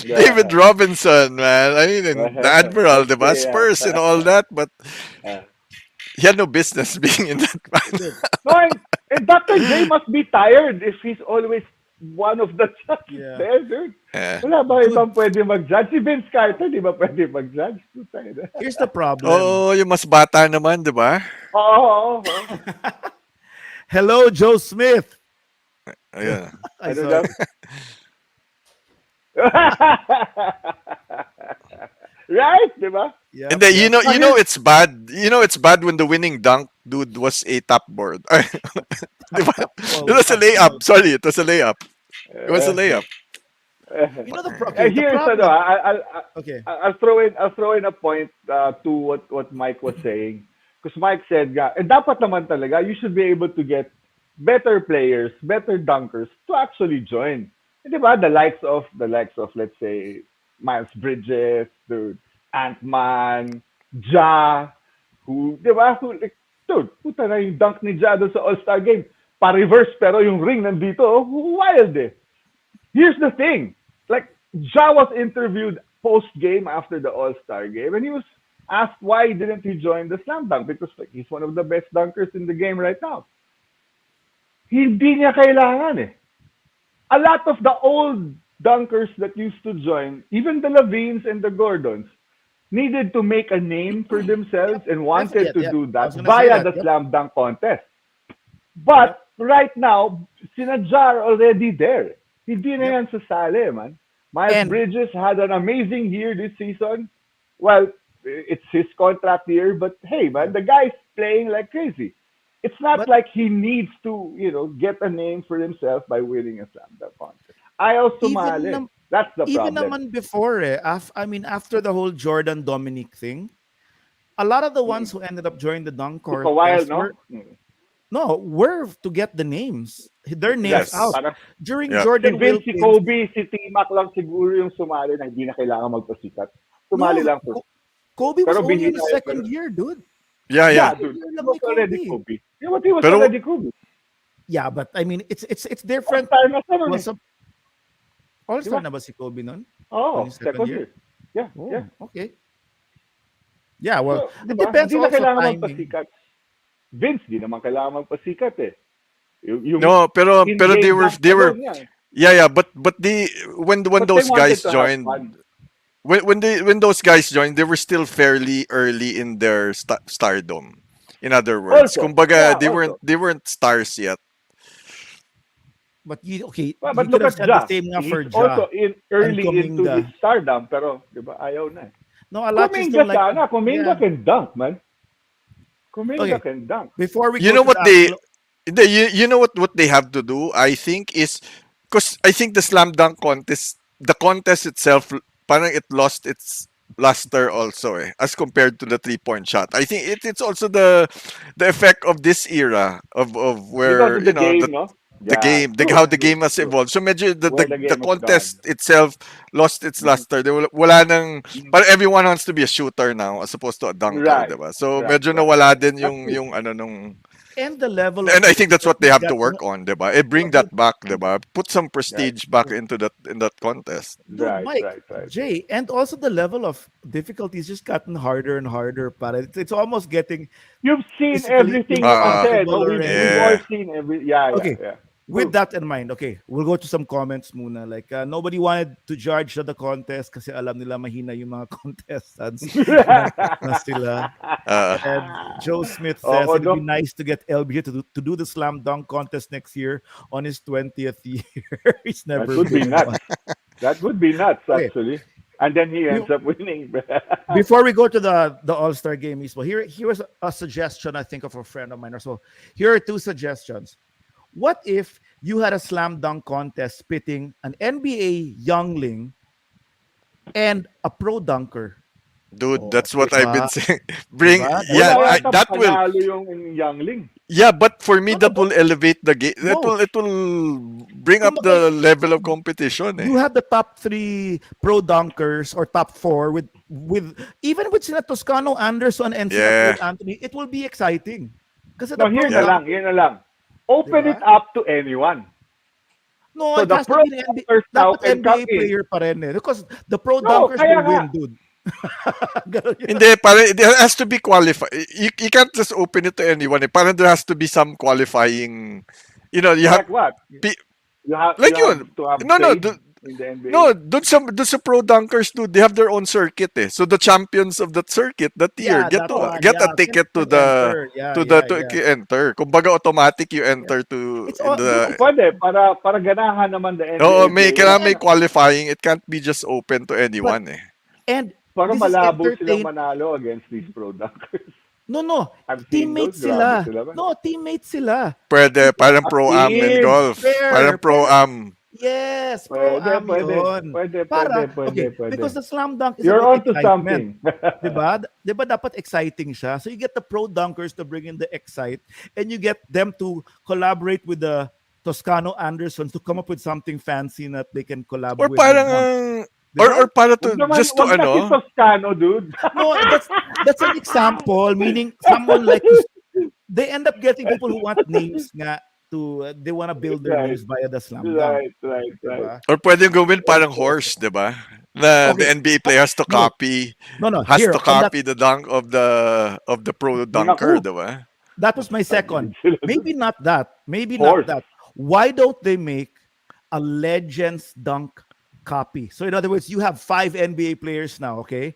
Speaker 3: David
Speaker 2: Yeah.
Speaker 3: Robinson, man. I mean, and the Admiral, the
Speaker 2: Yeah.
Speaker 3: Spurs and all that, but
Speaker 2: Yeah.
Speaker 3: he had no business being in that
Speaker 1: He
Speaker 3: man.
Speaker 1: did.
Speaker 2: No, and Dr. J must be tired if he's always one of the judges
Speaker 1: Yeah.
Speaker 2: there, dude.
Speaker 3: Yeah.
Speaker 2: Wala ba
Speaker 1: Dude,
Speaker 2: ibang pwede mag-judge? Si Vince Carter, di ba pwede mag-judge? Puta ina.
Speaker 1: here's the problem.
Speaker 3: Oh, yung mas bata naman, di ba?
Speaker 2: Oo, oo.
Speaker 1: Hello, Joe Smith.
Speaker 3: Ayan.
Speaker 1: I
Speaker 2: Ano
Speaker 1: saw
Speaker 2: daw?
Speaker 1: it.
Speaker 2: Right, di ba?
Speaker 1: Yep,
Speaker 3: And then,
Speaker 1: yep.
Speaker 3: you know it's bad. You know it's bad when the winning dunk dude was a top board. Di ba? It
Speaker 1: Well,
Speaker 3: was a layup. Sorry, it was a layup. It was a
Speaker 2: Uh,
Speaker 3: layup.
Speaker 1: You know okay, the
Speaker 2: Here's ano,
Speaker 1: problem.
Speaker 2: I-
Speaker 1: Okay.
Speaker 2: I'll throw in a point to what Mike was saying. Because Mike said, dapat naman talaga, you should be able to get better players, better dunkers to actually join. Di ba? The likes of, let's say, Miles Bridges, dude, Ant-Man, Ja, who, di ba? Who, like, dude, puta na yung dunk ni Ja doon sa All-Star Game. Pa-reverse, pero yung ring nandito, oh, wild eh. Here's the thing. Like, Ja was interviewed post-game after the All-Star game, and he was asked why didn't he join the slam dunk because like he's one of the best dunkers in the game right now. Hindi niya kailangan eh. A lot of the old dunkers that used to join, even the Lavines and the Gordons, needed to make a name for themselves and wanted to
Speaker 1: Yep.
Speaker 2: do
Speaker 1: I
Speaker 2: that
Speaker 1: was gonna say
Speaker 2: via
Speaker 1: that.
Speaker 2: the
Speaker 1: Yep.
Speaker 2: slam dunk contest.
Speaker 1: Yep.
Speaker 2: But right now, sinajar already there. Hindi na
Speaker 1: Yep.
Speaker 2: yan sasali, man. Miles
Speaker 1: And
Speaker 2: Bridges had an amazing year this season. Well, it's his contract year, but hey, man, the guy's playing like crazy. It's not
Speaker 1: but
Speaker 2: like he needs to, get a name for himself by winning a slam dunk contest. Ayaw
Speaker 1: even
Speaker 2: sumali.
Speaker 1: nam-
Speaker 2: That's the
Speaker 1: even
Speaker 2: problem.
Speaker 1: naman before I mean after the whole Jordan Dominic thing, a lot of the ones
Speaker 2: Mm.
Speaker 1: who ended up joining the dunk
Speaker 2: Took a while,
Speaker 1: contest
Speaker 2: no?
Speaker 1: were to get the names, their names
Speaker 2: Right.
Speaker 3: Yes.
Speaker 1: out
Speaker 2: Para
Speaker 1: during
Speaker 3: Yeah.
Speaker 2: si
Speaker 1: Jordan
Speaker 2: Vince, si
Speaker 1: Wilkins.
Speaker 2: Kobe, si T-Mac lang siguro yung sumali na hindi na kailangan magpasikat. Sumali
Speaker 1: No,
Speaker 2: lang for.
Speaker 1: Kobe was
Speaker 2: Pero
Speaker 1: only in
Speaker 2: bihira
Speaker 1: his
Speaker 2: yun.
Speaker 1: second year, dude.
Speaker 3: Yeah, yeah.
Speaker 2: Yeah,
Speaker 1: Second
Speaker 2: dude.
Speaker 1: year
Speaker 2: He
Speaker 1: lang
Speaker 2: was
Speaker 1: ni
Speaker 2: already
Speaker 1: Kobe.
Speaker 2: Kobe. Yeah, but he was
Speaker 3: Pero
Speaker 2: already Kobe.
Speaker 1: Yeah, but I mean it's different.
Speaker 2: All-star na siya nun
Speaker 1: Well,
Speaker 2: eh.
Speaker 1: some
Speaker 2: Di
Speaker 1: all-star
Speaker 2: ba?
Speaker 1: na ba si Kobe nun?
Speaker 2: Oo,
Speaker 1: On his second
Speaker 2: second
Speaker 1: year?
Speaker 2: year. Yeah,
Speaker 1: Oh,
Speaker 2: yeah.
Speaker 1: okay. Yeah, well,
Speaker 2: So, di
Speaker 1: it
Speaker 2: ba?
Speaker 1: depends
Speaker 2: Hindi na
Speaker 1: also
Speaker 2: kailangan
Speaker 1: timing.
Speaker 2: magpasikat. Vince, di naman kailangan magpasikat eh. Yung
Speaker 3: No, pero
Speaker 2: in-game dunk
Speaker 3: they were
Speaker 2: alone yan.
Speaker 3: yeah, but when
Speaker 2: But they
Speaker 3: those
Speaker 2: wanted
Speaker 3: guys
Speaker 2: to have
Speaker 3: joined,
Speaker 2: fun.
Speaker 3: when those guys joined, they were still fairly early in their stardom. In other words,
Speaker 2: Also,
Speaker 3: kumbaga
Speaker 2: yeah, also.
Speaker 3: they weren't stars yet.
Speaker 1: But you
Speaker 2: But
Speaker 1: could
Speaker 2: look
Speaker 1: have
Speaker 2: at
Speaker 1: said the
Speaker 2: Ja.
Speaker 1: same nga for
Speaker 2: He's
Speaker 1: Ja
Speaker 2: also
Speaker 1: and
Speaker 2: early into his
Speaker 1: Kuminga.
Speaker 2: stardom, pero di ba ayaw na eh.
Speaker 1: No, a lot just
Speaker 2: Kuminga
Speaker 1: don't like.
Speaker 2: sana. Kuminga
Speaker 1: Yeah.
Speaker 2: can dunk, man. Kuminga
Speaker 1: Okay,
Speaker 2: can dunk.
Speaker 1: before we
Speaker 3: You
Speaker 1: go
Speaker 3: know
Speaker 1: to
Speaker 3: what
Speaker 1: the
Speaker 3: they
Speaker 1: actual,
Speaker 3: you know what they have to do, I think, is because I think the slam dunk contest, the contest itself, parang it lost its luster also as compared to the 3-point shot. I think it's also the effect of this era of
Speaker 2: Because
Speaker 3: where
Speaker 2: of the game, no?
Speaker 3: the
Speaker 2: Yeah,
Speaker 3: game,
Speaker 2: true,
Speaker 3: how the
Speaker 2: true,
Speaker 3: game has
Speaker 2: true.
Speaker 3: evolved. So medyo
Speaker 2: Where the
Speaker 3: the
Speaker 2: game has gone.
Speaker 3: contest itself lost its
Speaker 2: Mhm.
Speaker 3: luster. Wala nang,
Speaker 2: Mhm.
Speaker 3: but everyone wants to be a shooter now as opposed to a dunker,
Speaker 2: Right,
Speaker 3: diba? So
Speaker 2: right,
Speaker 3: medyo
Speaker 2: right,
Speaker 3: nawala
Speaker 2: right.
Speaker 3: din
Speaker 2: That's true.
Speaker 3: yung ano nung,
Speaker 1: and the level of
Speaker 3: and I think that's
Speaker 1: what
Speaker 3: what they
Speaker 1: we
Speaker 3: have to
Speaker 1: got.
Speaker 3: work on, diba? Bring
Speaker 1: What
Speaker 3: that
Speaker 1: we,
Speaker 3: back, diba? Put some
Speaker 2: Right,
Speaker 3: prestige back into that in that contest.
Speaker 1: dude,
Speaker 2: right,
Speaker 1: Mike,
Speaker 2: right, right.
Speaker 1: Jay, and also the level of difficulty has just gotten harder and harder. Para it's almost getting
Speaker 2: You've seen
Speaker 1: physically
Speaker 2: everything you said.
Speaker 1: impossible
Speaker 2: No, we've
Speaker 1: already.
Speaker 2: all
Speaker 3: Yeah.
Speaker 2: seen every. Yeah, yeah,
Speaker 1: Okay,
Speaker 2: yeah.
Speaker 1: with
Speaker 2: True.
Speaker 1: that in mind, okay, we'll go to some comments muna. Like, nobody wanted to judge the contest kasi alam nila mahina yung mga contestants. Pinangat na sila.
Speaker 3: Uh,
Speaker 1: And Joe Smith says
Speaker 2: Oo,
Speaker 1: it'd be
Speaker 2: Doc.
Speaker 1: nice to get LBJ to do the slam dunk contest next year on his 20th year. He's
Speaker 2: That
Speaker 1: never
Speaker 2: would be
Speaker 1: been
Speaker 2: nuts.
Speaker 1: one.
Speaker 2: That would be nuts,
Speaker 1: Okay,
Speaker 2: actually. And then he ends
Speaker 1: you,
Speaker 2: up winning.
Speaker 1: before we go to the All-Star game, well, here was a suggestion I think of a friend of mine. So here are two suggestions. What if you had a slam dunk contest pitting an NBA youngling and a pro dunker?
Speaker 3: dude,
Speaker 1: Oh,
Speaker 3: that's what I've been
Speaker 1: diba?
Speaker 3: saying. Bring,
Speaker 1: Diba?
Speaker 3: yeah,
Speaker 2: Wala
Speaker 1: That's
Speaker 2: yata
Speaker 3: that will,
Speaker 2: mapanalo yung Youngling.
Speaker 3: yeah, but for me
Speaker 1: no,
Speaker 3: that
Speaker 1: but
Speaker 3: will elevate the game.
Speaker 1: no.
Speaker 3: It will bring up
Speaker 1: Kumbaga,
Speaker 3: the level of competition,
Speaker 1: you
Speaker 3: eh.
Speaker 1: have the top three pro dunkers or top four with even with sina Toscano, Anderson, and sina
Speaker 3: Yeah,
Speaker 1: Cole Anthony, it will be exciting. Kasi the
Speaker 2: No,
Speaker 1: pro
Speaker 2: here na
Speaker 3: yeah.
Speaker 2: lang,
Speaker 1: dunk,
Speaker 2: here na lang.
Speaker 1: di
Speaker 2: Open
Speaker 1: ba?
Speaker 2: it up to anyone.
Speaker 1: No,
Speaker 2: So
Speaker 1: it
Speaker 2: the
Speaker 1: has to
Speaker 2: pro
Speaker 1: be an NBA.
Speaker 2: dunkers now
Speaker 1: Dapat
Speaker 2: can come
Speaker 1: NBA
Speaker 2: in.
Speaker 1: player pa rin eh. Because the pro
Speaker 2: No,
Speaker 1: dunkers
Speaker 2: kaya
Speaker 1: will
Speaker 2: nga.
Speaker 1: win, dude. Ganun yun.
Speaker 3: Hindi, parang it has to be qualified. You can't just open it to anyone. Eh. Parang there has to be some qualifying, you have,
Speaker 2: Like what?
Speaker 3: pe-
Speaker 2: You
Speaker 3: like
Speaker 2: have
Speaker 3: yun.
Speaker 2: to have
Speaker 3: No, no,
Speaker 2: faith in the NBA.
Speaker 3: no, dun sa pro dunkers, dude, they have their own circuit eh. So the champions of that circuit that year
Speaker 1: Yeah,
Speaker 3: get
Speaker 1: that
Speaker 3: to
Speaker 1: one.
Speaker 3: get a
Speaker 1: Yeah,
Speaker 3: ticket to
Speaker 1: can
Speaker 3: the
Speaker 1: enter. Yeah,
Speaker 3: to the
Speaker 1: yeah,
Speaker 3: to
Speaker 1: yeah.
Speaker 3: enter. Kumbaga automatic you
Speaker 1: Yeah.
Speaker 3: enter to
Speaker 1: It's
Speaker 3: in
Speaker 1: all, dude.
Speaker 2: Oh,
Speaker 3: the
Speaker 2: pwede. Para ganahan naman the
Speaker 3: Oo,
Speaker 2: NBA
Speaker 3: may
Speaker 2: players.
Speaker 3: kailangan may
Speaker 1: And
Speaker 3: qualifying. It can't be just open to
Speaker 1: but
Speaker 3: anyone eh.
Speaker 1: and
Speaker 2: Para
Speaker 1: this is
Speaker 2: malabo silang
Speaker 1: entertain.
Speaker 2: manalo against these pro dunkers.
Speaker 1: No.
Speaker 2: I've seen those.
Speaker 1: Teammates
Speaker 2: Grabe
Speaker 1: sila.
Speaker 2: sila ba?
Speaker 1: No, teammates sila.
Speaker 3: Pwede, parang
Speaker 2: A
Speaker 3: pro-am in
Speaker 2: team.
Speaker 3: golf. Parang
Speaker 1: Fair.
Speaker 3: pro-am.
Speaker 1: Yes,
Speaker 2: Pwede,
Speaker 1: pro-am
Speaker 2: pwede.
Speaker 1: yun.
Speaker 2: Pwede,
Speaker 1: Para,
Speaker 2: pwede.
Speaker 1: because the slam dunk is
Speaker 2: You're
Speaker 1: about
Speaker 2: on to
Speaker 1: excitement.
Speaker 2: something.
Speaker 1: Diba? Diba dapat exciting siya? So you get the pro dunkers to bring in the excite and you get them to collaborate with the Toscano Andersons to come up with something fancy that they can collab
Speaker 3: Or
Speaker 1: with the
Speaker 3: parang
Speaker 1: dunk.
Speaker 3: or
Speaker 1: Diba?
Speaker 3: or para to
Speaker 2: Huwag naman,
Speaker 3: just to
Speaker 2: wag kasi
Speaker 3: ano.
Speaker 2: Toscano, dude.
Speaker 1: No, that's an example, meaning someone like they end up getting people who want names nga to they want to build their
Speaker 2: Right.
Speaker 1: names via the slam dunk.
Speaker 2: Right.
Speaker 1: Diba?
Speaker 3: Or pwedeng gawin parang horse, 'di ba? Na the
Speaker 1: Okay.
Speaker 3: NBA player has to
Speaker 1: No.
Speaker 3: copy
Speaker 1: No.
Speaker 3: has
Speaker 1: Here
Speaker 3: to
Speaker 1: on that
Speaker 3: copy the dunk of the pro dunker,
Speaker 2: Naku.
Speaker 3: 'di ba?
Speaker 1: that was my second. Maybe not that. Maybe
Speaker 2: Horse.
Speaker 1: not that. Why don't they make a Legends dunk copy? So in other words, you have 5 NBA players now, okay?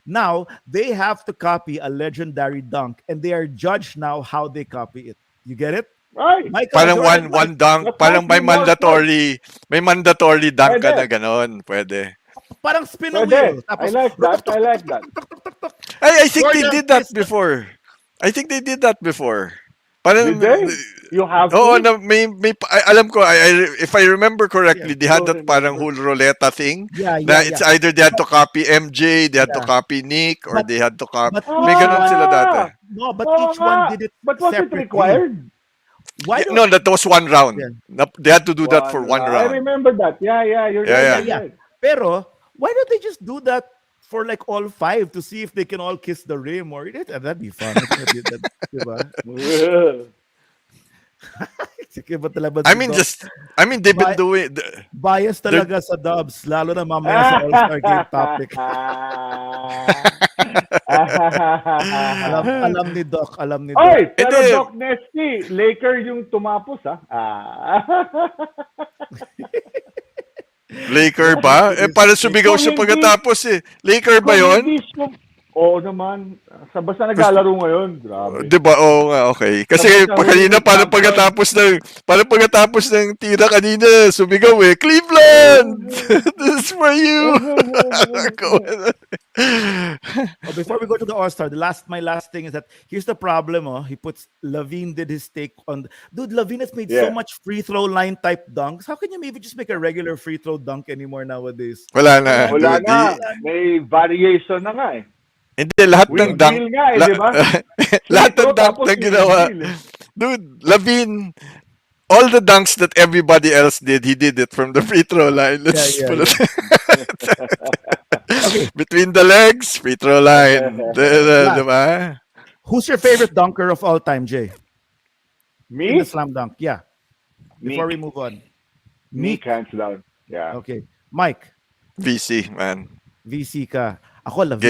Speaker 1: Now they have to copy a legendary dunk and they are judged now how they copy it. You get it?
Speaker 2: Right.
Speaker 1: Michael
Speaker 3: Parang
Speaker 1: Jordan,
Speaker 3: one dunk,
Speaker 2: That
Speaker 3: parang
Speaker 2: might be more
Speaker 3: may mandatory dunk ka
Speaker 2: Pwede.
Speaker 3: na ganon, pwede.
Speaker 1: parang spin a
Speaker 2: Pwede.
Speaker 1: wheel.
Speaker 2: I
Speaker 1: Tapos,
Speaker 2: like that.
Speaker 3: I think they
Speaker 1: Jordan
Speaker 3: did that
Speaker 1: is the-
Speaker 3: before. I think they did that before. Parang
Speaker 2: Did they? You have to?
Speaker 3: Oo, na may alam ko if I remember correctly, they had
Speaker 2: Don't
Speaker 3: that parang
Speaker 2: remember.
Speaker 3: whole ruleta thing.
Speaker 1: Yeah,
Speaker 3: Na
Speaker 1: yeah,
Speaker 3: it's
Speaker 1: yeah.
Speaker 3: either they had to copy MJ, they had to
Speaker 1: Yeah.
Speaker 3: copy Nick, or
Speaker 1: But-
Speaker 3: they had to copy.
Speaker 1: but
Speaker 3: May ganun sila dati.
Speaker 1: No, but
Speaker 2: Oo
Speaker 1: each one
Speaker 2: nga.
Speaker 1: did it
Speaker 2: But was it
Speaker 1: separately.
Speaker 2: required?
Speaker 1: Why
Speaker 3: Yeah,
Speaker 1: don't
Speaker 3: no, that was one round.
Speaker 1: Yeah.
Speaker 3: They had to do that for one
Speaker 2: I
Speaker 3: round.
Speaker 2: remember that. Yeah, you're
Speaker 3: Yeah,
Speaker 2: right.
Speaker 1: yeah. Pero why don't they just do that for like all 5 to see if they can all kiss the rim or that'd be fun. Diba? Sige ba talaga
Speaker 3: I mean, they've been
Speaker 1: Bi-
Speaker 3: doing.
Speaker 1: bias talaga sa Dubs, lalo na mamaya sa All-Star Game topic. alam ni Doc.
Speaker 2: Oy, pero
Speaker 3: Hindi.
Speaker 2: Doc Nesty, Laker yung tumapos, ha?
Speaker 3: Laker ba? Para sumigaw siya
Speaker 2: Kung hindi-
Speaker 3: pagkatapos eh. Laker ba
Speaker 2: Kung
Speaker 3: yon?
Speaker 2: hindi siya- Oo naman. Basta naglalaro ngayon. Grabe.
Speaker 3: Di ba? Oo nga, okay. Kasi
Speaker 2: Tapos
Speaker 3: kanina,
Speaker 2: nahuli
Speaker 3: parang pagkatapos ng tira kanina, sumigaw eh, Cleveland! This is for you!
Speaker 1: Before we go to the All-Star, my last thing is that here's the problem. He puts Lavine did his take on. Dude, Lavine has made so
Speaker 2: Yeah.
Speaker 1: much free throw line type dunks. How can you maybe just make a regular free throw dunk anymore nowadays?
Speaker 3: Wala na.
Speaker 2: Wala
Speaker 3: dude.
Speaker 2: na. May variation na nga eh.
Speaker 3: Hindi, lahat ng dunk.
Speaker 2: Windmill nga eh, di ba?
Speaker 3: lahat ng
Speaker 2: Free throw,
Speaker 3: dunk
Speaker 2: tapos
Speaker 3: na ginawa.
Speaker 2: windmill eh.
Speaker 3: Dude, Lavin, all the dunks that everybody else did, he did it from the free throw line. Let's
Speaker 1: Yeah,
Speaker 3: put it
Speaker 1: Okay.
Speaker 3: between the legs, free throw line. Diba?
Speaker 1: Who's your favorite dunker of all time, Jay? In
Speaker 2: Me?
Speaker 1: the slam dunk. Yeah. Before we move on.
Speaker 2: Me, hands down. Yeah.
Speaker 1: Okay. Mike,
Speaker 3: VC, man.
Speaker 1: VC ka. Ako, Lavine.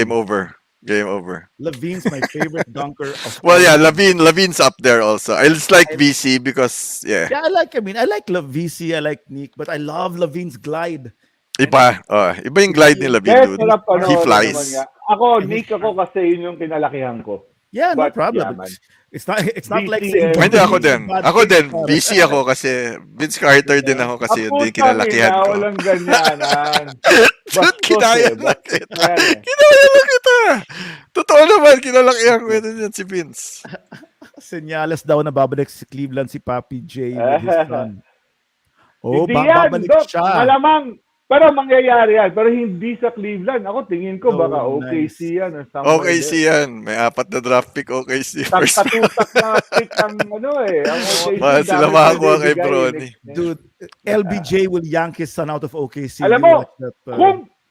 Speaker 3: Game over.
Speaker 1: Lavine's my favorite dunker of
Speaker 3: Well,
Speaker 1: all
Speaker 3: yeah,
Speaker 1: time.
Speaker 3: Lavin's up there also. I just like VC because, yeah,
Speaker 1: Yeah, I like VC, I like Nick, but I love Lavine's glide.
Speaker 3: iba. Iba yung glide ni Lavin,
Speaker 2: Yes,
Speaker 3: dude.
Speaker 2: sarap ano,
Speaker 3: He
Speaker 2: ano
Speaker 3: flies.
Speaker 2: naman nga. Ako, Nick ako kasi yun yung kinalakihan ko.
Speaker 1: Yeah, no
Speaker 2: But,
Speaker 1: problem.
Speaker 2: yeah, man.
Speaker 1: It's not like
Speaker 2: VC
Speaker 1: saying
Speaker 2: eh.
Speaker 3: Hindi, ako din.
Speaker 1: bad
Speaker 3: Ako
Speaker 1: thing
Speaker 3: din.
Speaker 1: about it.
Speaker 3: VC ako kasi Vince Carter din ako kasi yun din kinalakihan ko.
Speaker 2: Walang ganyanan.
Speaker 3: Dude, kinaya lang
Speaker 2: bastos
Speaker 3: kita.
Speaker 2: yan eh.
Speaker 3: Kinaya lang kita. Totoo naman, kinalakihan ko yun si Vince.
Speaker 1: Senyales daw na babalik si Cleveland si Papi J with his son. Oh,
Speaker 2: Hindi yan,
Speaker 1: babalik
Speaker 2: Doc.
Speaker 1: siya.
Speaker 2: Malamang, pero mangyayari yan. Pero hindi sa Cleveland. Ako tingin ko
Speaker 1: Oh,
Speaker 2: baka OKC yan. Or somewhere
Speaker 3: OKC
Speaker 2: there.
Speaker 3: yan. May 4 na draft pick OKC first.
Speaker 2: Katutak na pick ang ano eh. Ang OKC.
Speaker 3: Mahal sila
Speaker 2: dami
Speaker 3: makakuha
Speaker 2: pwede
Speaker 3: kay
Speaker 2: ibigay
Speaker 3: Bronny.
Speaker 2: eh.
Speaker 1: Dude, LBJ will yank his son out of OKC.
Speaker 2: Alam
Speaker 1: You
Speaker 2: mo,
Speaker 1: watch that,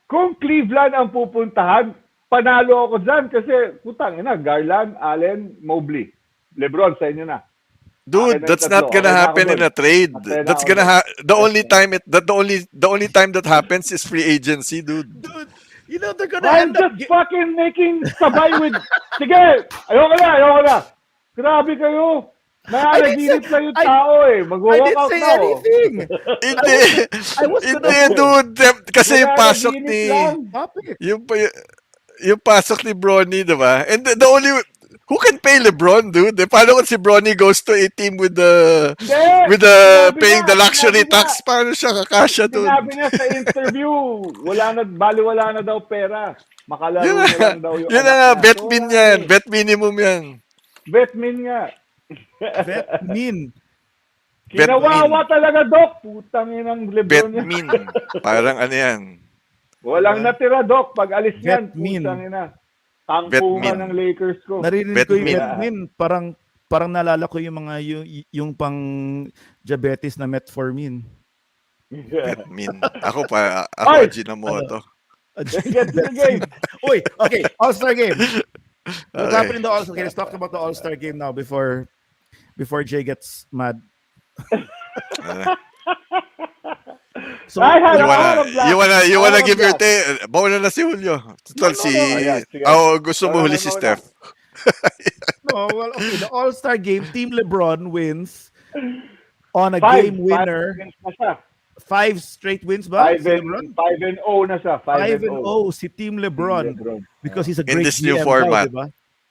Speaker 2: kung Cleveland ang pupuntahan, panalo ako dyan kasi putang ina, Garland, Allen, Mobley. LeBron, sa inyo na.
Speaker 3: Dude,
Speaker 2: na yung
Speaker 3: that's
Speaker 2: tatlo.
Speaker 3: not gonna
Speaker 2: Okay na ako
Speaker 3: happen in
Speaker 2: dun.
Speaker 3: a trade.
Speaker 2: Masaya na
Speaker 3: That's
Speaker 2: ako
Speaker 3: gonna
Speaker 2: dun.
Speaker 3: the only time the only time that happens is free agency, dude.
Speaker 1: Dude, you know they're gonna
Speaker 2: I'm
Speaker 1: end up.
Speaker 2: just fucking making sabay with... Sige! Ayoko na! Grabe kayo!
Speaker 1: I didn't say.
Speaker 2: Nananaginip lang yung
Speaker 1: I
Speaker 2: tao eh.
Speaker 1: I
Speaker 2: Mag-walk
Speaker 1: didn't
Speaker 2: out
Speaker 1: say
Speaker 2: na oh.
Speaker 1: anything.
Speaker 3: Hindi.
Speaker 1: I was gonna
Speaker 3: Hindi, dude. Kasi yung pasok
Speaker 2: Nananaginip
Speaker 3: ni
Speaker 2: lang.
Speaker 1: topic.
Speaker 3: yung pasok ni Bronny, di ba? And the only who can pay LeBron, dude? Paano kung si Bronny goes to a team with the
Speaker 2: Hindi!
Speaker 3: paying the luxury
Speaker 2: Sinabi
Speaker 3: tax? Paano siya kakasya, dude?
Speaker 2: Sinabi niya sa interview, wala na daw pera. Makalaro
Speaker 3: Yun
Speaker 2: na
Speaker 3: na,
Speaker 2: lang daw yung
Speaker 3: yun na
Speaker 2: anak
Speaker 3: nga,
Speaker 2: niya.
Speaker 3: bet
Speaker 2: So,
Speaker 3: min yan. Bet minimum yan.
Speaker 2: Betmin nga.
Speaker 1: Vet mean.
Speaker 2: Kinawawa talaga, Doc. Putang inang
Speaker 3: Bet
Speaker 2: Lebron niya.
Speaker 3: min. Parang ano yan.
Speaker 2: Walang natira, Doc. Pag alis niyan,
Speaker 1: Betmin.
Speaker 2: putang ina.
Speaker 3: Betmin.
Speaker 2: Tangpungan ng Lakers ko.
Speaker 1: Narinig ko yung
Speaker 3: Betmin.
Speaker 1: Betmin. Parang naalala ko yung mga yung pang diabetes na metformin.
Speaker 3: Bet min. Ako pa,
Speaker 2: Ay!
Speaker 3: ako Ajinomoto.
Speaker 2: Get to the game.
Speaker 1: Uy, okay, All-Star game. What
Speaker 3: Okay.
Speaker 1: happened in the All-Star game? Let's talk about the All-Star game now before Jay gets mad. So,
Speaker 2: I had
Speaker 3: You
Speaker 2: a lot of
Speaker 3: you wanna
Speaker 2: lot of
Speaker 3: give your
Speaker 2: black.
Speaker 3: take? Bawa na si Julio. Total
Speaker 2: No,
Speaker 3: si...
Speaker 2: ayan, sige.
Speaker 3: gusto mo
Speaker 2: No,
Speaker 3: huli
Speaker 2: no,
Speaker 3: si
Speaker 2: no,
Speaker 3: Steph.
Speaker 1: no, well, okay, the All-Star game, Team LeBron wins on a
Speaker 2: Five
Speaker 1: game winner.
Speaker 2: wins na siya.
Speaker 1: 5 straight wins ba? Si
Speaker 2: 5
Speaker 1: LeBron?
Speaker 2: and 0 na siya.
Speaker 1: 5 and 0 si Team LeBron because he's a
Speaker 3: In
Speaker 1: great
Speaker 3: this new
Speaker 1: GM
Speaker 3: format.
Speaker 1: daw, diba?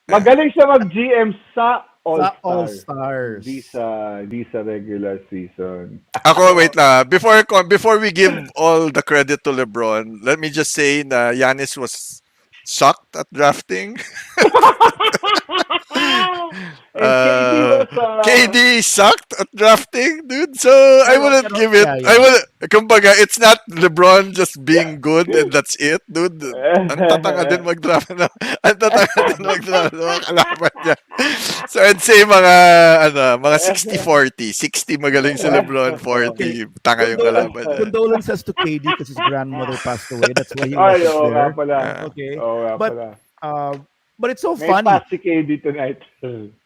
Speaker 2: Magaling siya mag-GM sa
Speaker 1: Sa
Speaker 2: All-Star.
Speaker 1: All-Stars.
Speaker 2: Di sa regular season.
Speaker 3: Ako, wait na. Before we give all the credit to LeBron, let me just say na Giannis was shocked at drafting.
Speaker 2: And
Speaker 3: KD sucked at drafting, dude. So I wouldn't give it.
Speaker 1: yeah.
Speaker 3: I would. Kumbaga, it's not LeBron just being good and that's it, dude. Ang tatanga din mag-draft na. Ang tatanga din mag-draft ng mga kalaban niya. So I'd say mga 60-40. 60 magaling si LeBron, 40 tanga yung kalaban niya.
Speaker 1: Condolences to KD because his grandmother passed away. That's why he
Speaker 2: Ay,
Speaker 1: wasn't
Speaker 2: oo nga
Speaker 1: there.
Speaker 2: pala.
Speaker 1: Okay.
Speaker 2: Oo nga
Speaker 1: But
Speaker 2: pala.
Speaker 1: But it's so
Speaker 2: May
Speaker 1: funny.
Speaker 2: pass si KD tonight.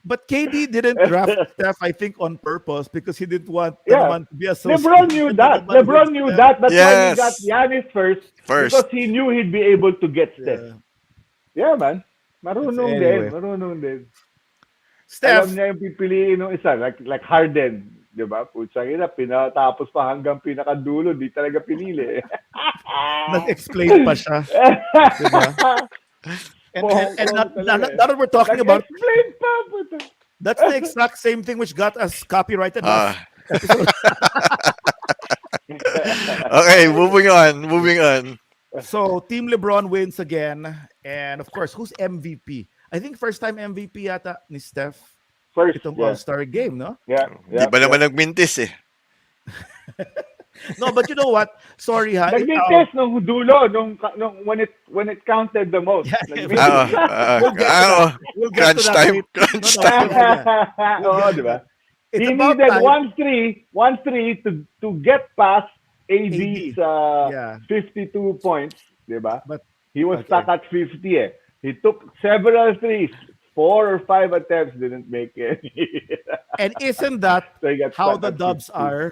Speaker 1: But KD didn't draft Steph, I think, on purpose because he didn't want
Speaker 2: Yeah.
Speaker 1: anyone to be associated.
Speaker 2: LeBron knew that. LeBron knew that. That's why he
Speaker 3: Yes.
Speaker 2: got Giannis first.
Speaker 3: First.
Speaker 2: Because he knew he'd be able to get Steph.
Speaker 1: Yeah.
Speaker 2: Yeah, man. Marunong
Speaker 1: Anyway.
Speaker 2: din. Marunong din.
Speaker 1: Steph,
Speaker 2: Alam niya yung pipiliin ng isa. Like Harden. Di ba? Putsang ina, pinatapos pa hanggang pinakadulo. Di talaga pinili.
Speaker 1: nag-explain pa siya. Diba? And not that we're talking about,
Speaker 2: Nag-explain pa. Puta.
Speaker 1: that's the exact same thing which got us copyrighted last episode.
Speaker 3: Okay, moving on.
Speaker 1: So, Team LeBron wins again. And of course, who's MVP? I think first time MVP yata ni Steph
Speaker 2: First,
Speaker 1: itong
Speaker 2: yeah.
Speaker 1: All-Star game, no?
Speaker 2: Yeah,
Speaker 3: Di ba naman nagmintis eh?
Speaker 1: No, but you know what? Sorry ha.
Speaker 2: Nag-test nung dulo, nung when it counted the most.
Speaker 1: Yeah,
Speaker 3: Ah,
Speaker 1: We'll get to
Speaker 3: crunch
Speaker 1: that
Speaker 3: time.
Speaker 1: later.
Speaker 3: Crunch
Speaker 1: No,
Speaker 3: time.
Speaker 2: Oo, di ba?
Speaker 1: It's
Speaker 2: He
Speaker 1: about
Speaker 2: needed
Speaker 1: time.
Speaker 2: 1-3 to get past AD's
Speaker 1: Yeah.
Speaker 2: 52 points, di ba?
Speaker 1: But
Speaker 2: He was
Speaker 1: okay.
Speaker 2: stuck at 50 eh. He took several threes. 4 or 5 attempts didn't make any.
Speaker 1: And isn't that
Speaker 2: So he got
Speaker 1: how
Speaker 2: stuck
Speaker 1: the
Speaker 2: at
Speaker 1: Dubs
Speaker 2: 50.
Speaker 1: are